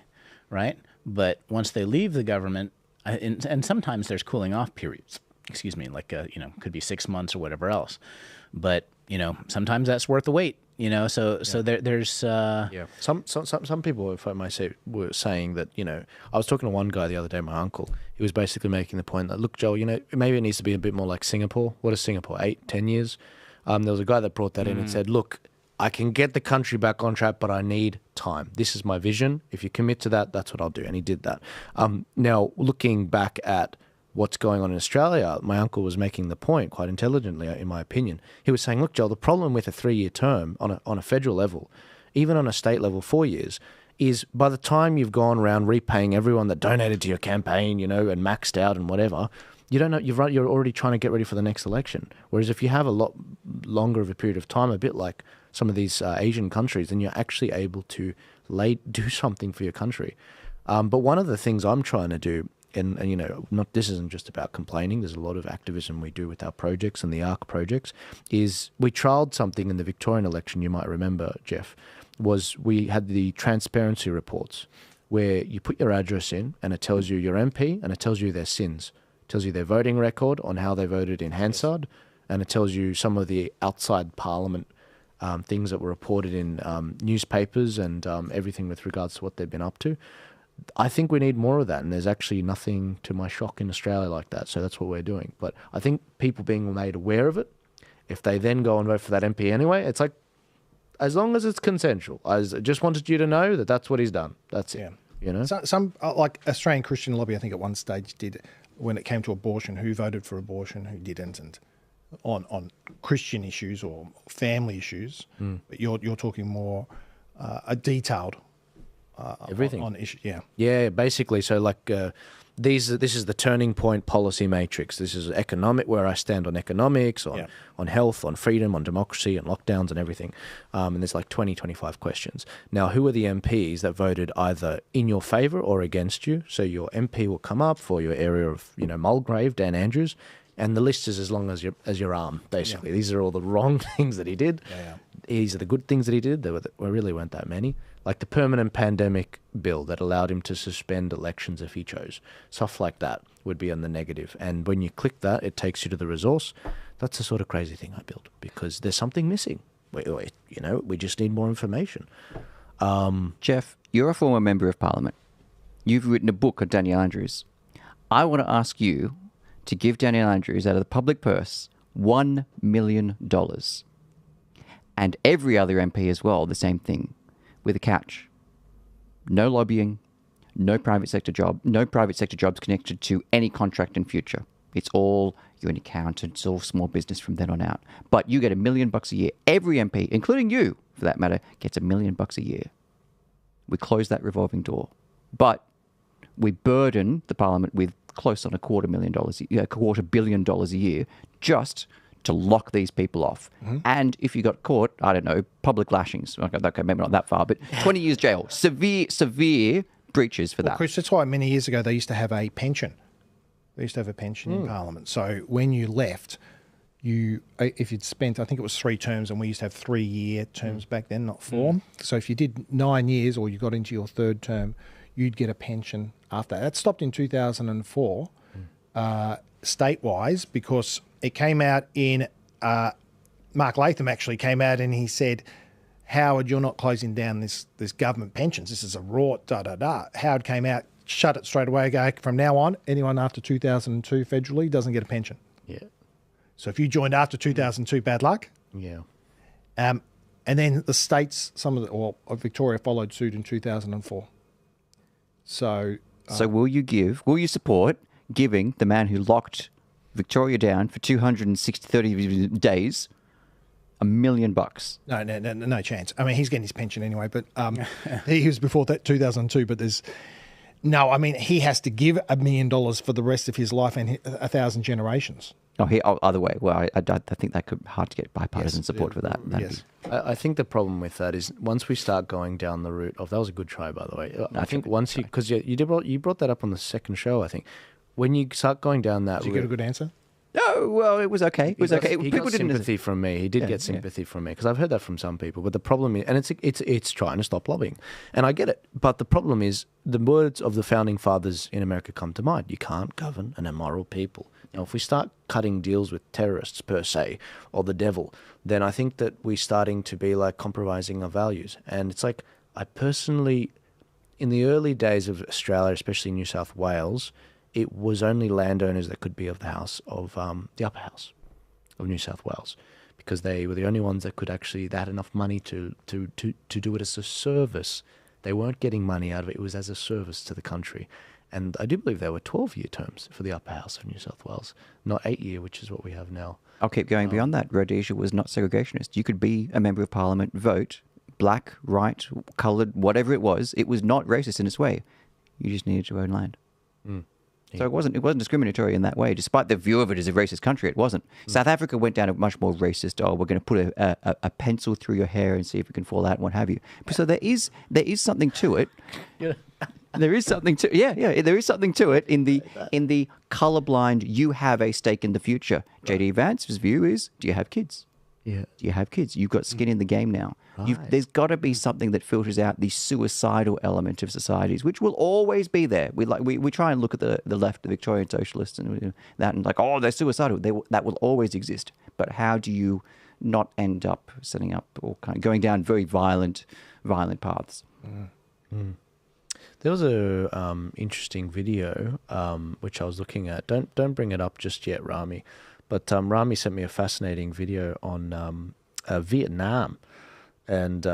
right? But once they leave the government, and sometimes there's cooling off periods. Like could be 6 months or whatever else. But sometimes that's worth the wait. So there's some people, if I may say, were saying that I was talking to one guy the other day, my uncle. He was basically making the point that, look, Joel, maybe it needs to be a bit more like Singapore. What is Singapore? 8-10 years. There was a guy that brought that in and said, look, I can get the country back on track, but I need time. This is my vision. If you commit to that, that's what I'll do. And he did that. Now, looking back at what's going on in Australia, my uncle was making the point quite intelligently, in my opinion. He was saying, look, Joel, the problem with a 3-year term on a federal level, even on a state level 4 years, is by the time you've gone around repaying everyone that donated to your campaign, and maxed out and whatever, you don't know, you're already trying to get ready for the next election. Whereas if you have a lot longer of a period of time, a bit like some of these Asian countries, then you're actually able to do something for your country. But one of the things I'm trying to do, and this isn't just about complaining, there's a lot of activism we do with our projects and the Ark projects, is we trialled something in the Victorian election, you might remember, Jeff, was we had the transparency reports where you put your address in and it tells you your MP and it tells you their sins. It tells you their voting record on how they voted in Hansard, and it tells you some of the outside Parliament things that were reported in newspapers and everything with regards to what they've been up to. I think we need more of that, and there's actually nothing, to my shock, in Australia like that, so that's what we're doing. But I think people being made aware of it, if they then go and vote for that MP anyway, it's like, as long as it's consensual. I just wanted you to know that that's what he's done. That's it. Some like Australian Christian Lobby, I think at one stage did, when it came to abortion, who voted for abortion, who didn't, and on Christian issues or family issues. But you're talking more a detailed everything on issue. Yeah, basically. So like this is the turning point policy matrix. This is economic, where I stand on economics, on health, on freedom, on democracy, and lockdowns and everything. And there's like 25 questions. Now, who are the MPs that voted either in your favour or against you? So your MP will come up for your area of Mulgrave, Dan Andrews, and the list is as long as your arm, basically. These are all the wrong things that he did. These are the good things that he did. There really weren't that many. Like the permanent pandemic bill that allowed him to suspend elections if he chose. Stuff like that would be on the negative. And when you click that, it takes you to the resource. That's the sort of crazy thing I built, because there's something missing. We just need more information. Jeff, you're a former member of Parliament. You've written a book on Daniel Andrews. I want to ask you to give Daniel Andrews, out of the public purse, $1 million. And every other MP as well, the same thing, with a catch. No lobbying, no private sector jobs connected to any contract in future. It's all you're an accountant, it's all small business from then on out. But you get $1 million a year. Every MP, including you, for that matter, gets $1 million a year. We close that revolving door. But we burden the Parliament with close on $250 million a year just to lock these people off. And if you got caught, I don't know, public lashings. Okay, maybe not that far, but 20 years jail. Severe breaches for that. Chris, that's why many years ago they used to have a pension. They used to have a pension in Parliament. So when you left, if you'd spent, I think it was 3 terms, and we used to have 3-year terms back then, not 4. So if you did 9 years or you got into your 3rd term, you'd get a pension after. That stopped in 2004, state-wise, because it came out in, Mark Latham actually came out and he said, Howard, you're not closing down this government pensions. This is a rort, Howard came out, shut it straight away, go, from now on, anyone after 2002 federally doesn't get a pension. Yeah. So if you joined after 2002, bad luck. Yeah. And then the states, Victoria followed suit in 2004. So will you support giving the man who locked Victoria down for 30 days $1 million? No chance. I mean, he's getting his pension anyway, but he was before that 2002. But he has to give $1 million for the rest of his life and 1,000 generations. Other way. Well, I think that could hard to get bipartisan support for that. Yes. I think the problem with that is once we start going down the route of, that was a good try, by the way. I think once because you brought that up on the second show, I think. When you start going down that route... Did you get a good answer? No, well, it was okay. It was okay. He got sympathy from me. He did get sympathy from me, because I've heard that from some people. But the problem is, and it's trying to stop lobbying, and I get it. But the problem is, the words of the founding fathers in America come to mind. You can't govern an immoral people. Now, if we start cutting deals with terrorists per se, or the devil, then I think that we're starting to be like compromising our values. And it's like, I personally, in the early days of Australia, especially New South Wales, it was only landowners that could be of the house of the upper house of New South Wales, because they were the only ones that could actually, they had enough money to do it as a service. They weren't getting money out of it. It was as a service to the country. And I do believe there were 12-year terms for the upper house of New South Wales, not 8-year, which is what we have now. I'll keep going beyond that. Rhodesia was not segregationist. You could be a member of parliament, vote, black, white, coloured, whatever it was. It was not racist in its way. You just needed to own land. So it wasn't discriminatory in that way. Despite the view of it as a racist country, it wasn't. South Africa went down a much more racist, we're going to put a pencil through your hair and see if it can fall out and what have you. So there is something to it. There is something to there is something to it in the colorblind. You have a stake in the future. JD Vance's view is: do you have kids? Yeah. Do you have kids? You've got skin in the game now. Right. There's got to be something that filters out the suicidal element of societies, which will always be there. We try and look at the left, the Victorian socialists, and that, and like, oh, they're suicidal. That will always exist. But how do you not end up setting up or kind of going down very violent paths? There was a interesting video which I was looking at. Don't bring it up just yet, Rami. But Rami sent me a fascinating video on Vietnam and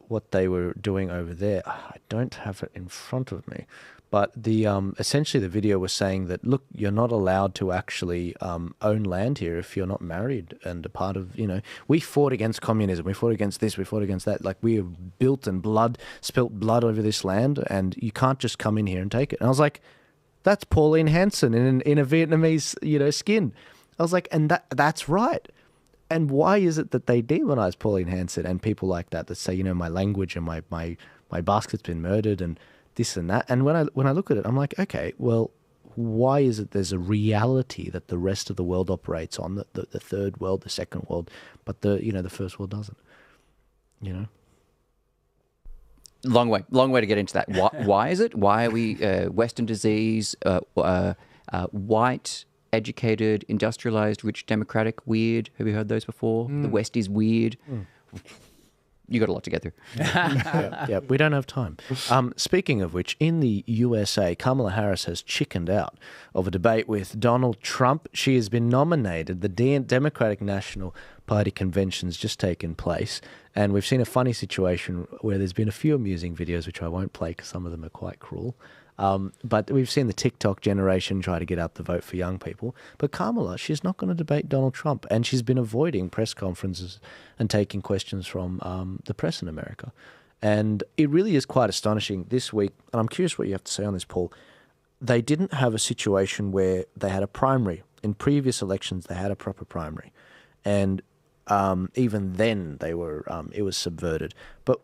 what they were doing over there. I don't have it in front of me, but the essentially the video was saying that, look, you're not allowed to actually own land here if you're not married and a part of, we fought against communism, we fought against this, we fought against that. Like, we have built and spilt blood over this land, and you can't just come in here and take it. And I was like, that's Pauline Hanson in a Vietnamese, skin. I was like, and that's right. And why is it that they demonize Pauline Hanson and people like that say, my language and my basket's been murdered and this and that? And when I look at it, I'm like, okay, well, why is it there's a reality that the rest of the world operates on, the third world, the second world, but the first world doesn't? Long way to get into that. Why is it? Why are we Western disease, white, educated, industrialized, rich, democratic, weird? Have you heard those before? The West is weird. You got a lot to get through. Yeah, we don't have time. Speaking of which, in the USA, Kamala Harris has chickened out of a debate with Donald Trump. She has been nominated. The Democratic National Party convention's just taken place, and we've seen a funny situation where there's been a few amusing videos, which I won't play because some of them are quite cruel. But we've seen the TikTok generation try to get out the vote for young people. But Kamala, she's not going to debate Donald Trump. And she's been avoiding press conferences and taking questions from the press in America. And it really is quite astonishing this week. And I'm curious what you have to say on this, Paul. They didn't have a situation where they had a primary. In previous elections, they had a proper primary. And even then, it was subverted. But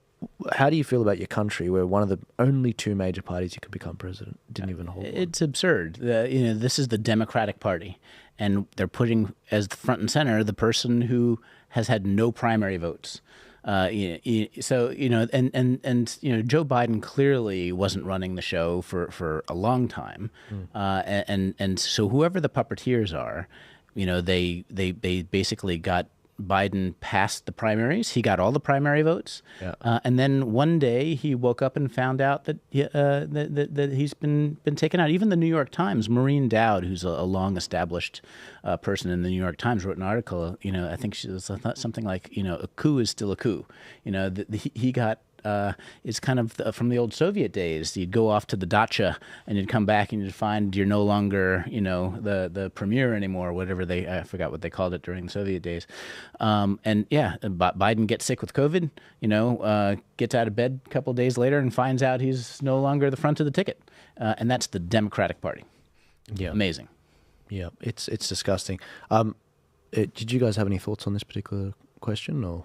how do you feel about your country, where one of the only two major parties you could become president didn't even hold one? It's absurd. This is the Democratic Party, and they're putting as the front and center the person who has had no primary votes. So Joe Biden clearly wasn't running the show for a long time, and so whoever the puppeteers are, they basically got Biden passed the primaries. He got all the primary votes, and then one day he woke up and found out that that he's been taken out. Even the New York Times, Maureen Dowd, who's a long-established person in the New York Times, wrote an article. I think she was something like, a coup is still a coup. He got. It's kind of from the old Soviet days. You'd go off to the dacha and you'd come back and you'd find you're no longer, the premier anymore, whatever I forgot what they called it during the Soviet days. Biden gets sick with COVID, gets out of bed a couple of days later and finds out he's no longer the front of the ticket. And that's the Democratic Party. Yeah. Amazing. Yeah, it's disgusting. Did you guys have any thoughts on this particular question, or?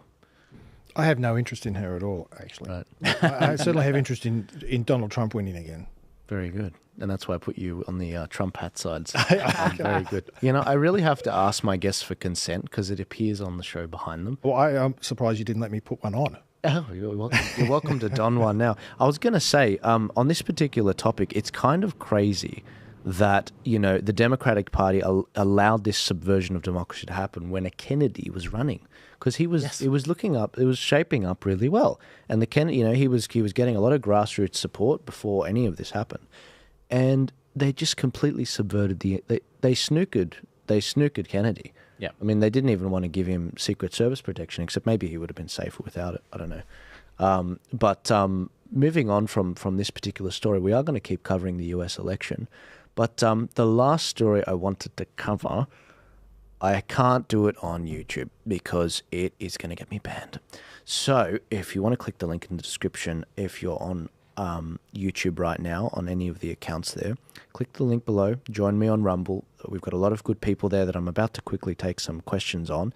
I have no interest in her at all, actually. Right. I certainly have interest in Donald Trump winning again. Very good. And that's why I put you on the Trump hat side. So, very good. I really have to ask my guests for consent because it appears on the show behind them. Well, I'm surprised you didn't let me put one on. Oh, you're welcome to don one now. I was going to say, on this particular topic, it's kind of crazy that, the Democratic Party allowed this subversion of democracy to happen when a Kennedy was running. Because it was shaping up really well, and he was getting a lot of grassroots support before any of this happened, and they just completely subverted they snookered Kennedy. Yeah, I mean, they didn't even want to give him Secret Service protection, except maybe he would have been safer without it. I don't know. But moving on from this particular story, we are going to keep covering the US election. But the last story I wanted to cover, I can't do it on YouTube because it is going to get me banned. So if you want to click the link in the description, if you're on YouTube right now, on any of the accounts there, click the link below, join me on Rumble. We've got a lot of good people there that I'm about to quickly take some questions on.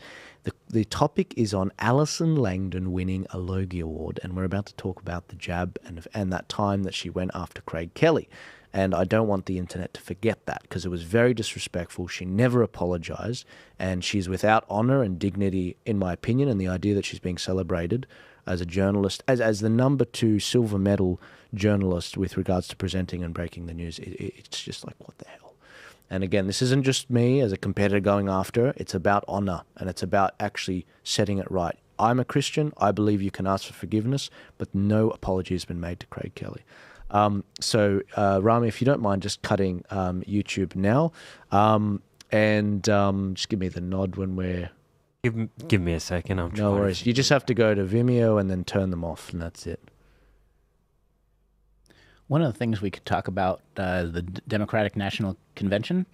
The topic is on Alison Langdon winning a Logie Award, and we're about to talk about the jab and that time that she went after Craig Kelly. And I don't want the internet to forget that because it was very disrespectful. She never apologized, and she's without honor and dignity, in my opinion, and the idea that she's being celebrated as a journalist, as the number 2 silver medal journalist with regards to presenting and breaking the news, it's just like, what the hell? And again, this isn't just me as a competitor going after. It's about honor, and it's about actually setting it right. I'm a Christian. I believe you can ask for forgiveness, but no apology has been made to Craig Kelly. So, Rami, if you don't mind just cutting YouTube now, and just give me the nod when we're... Give me a second. I'm No worries. You just have to go to Vimeo and then turn them off, and that's it. One of the things we could talk about, the Democratic National Convention,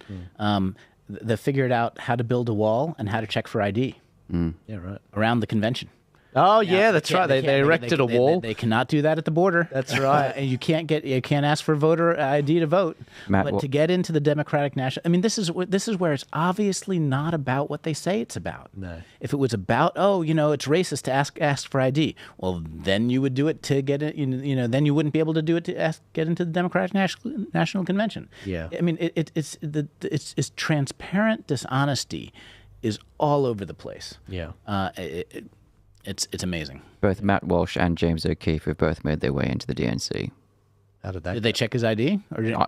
they figured out how to build a wall and how to check for ID. Yeah, right. Around the convention. Oh, yeah, that's right. They erected a wall. They cannot do that at the border. That's right. And you can't ask for voter ID to vote. Matt, but to get into the Democratic National, I mean, this is where it's obviously not about what they say it's about. No. If it was about, it's racist to ask for ID, well, then you would do it to get it. Then you wouldn't be able to do it to get into the Democratic National Convention. Yeah. I mean, it's transparent dishonesty is all over the place. Yeah. It's amazing. Both Matt Walsh and James O'Keefe have both made their way into the DNC. How did that Did they check his ID? Or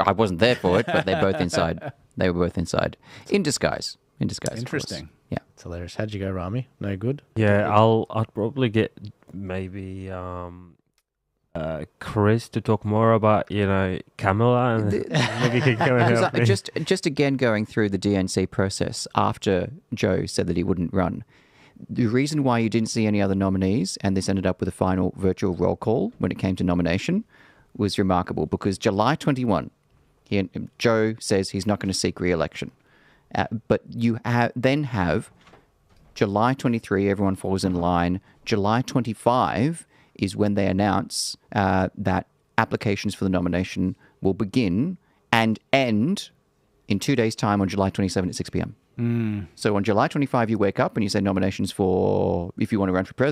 I wasn't there for it, but they're both inside. They were both inside. In disguise. Interesting. Yeah. It's hilarious. How'd you go, Rami? No good? Yeah, I'd probably get maybe Chris to talk more about, Kamala, and maybe he can come and help me. Just again going through the DNC process after Joe said that he wouldn't run. The reason why you didn't see any other nominees, and this ended up with a final virtual roll call when it came to nomination, was remarkable because July 21, Joe says he's not going to seek re-election. But you then have July 23, everyone falls in line. July 25 is when they announce that applications for the nomination will begin and end in 2 days' time on July 27 at 6 p.m. So on July 25, you wake up and you say nominations for, if you want to run for president,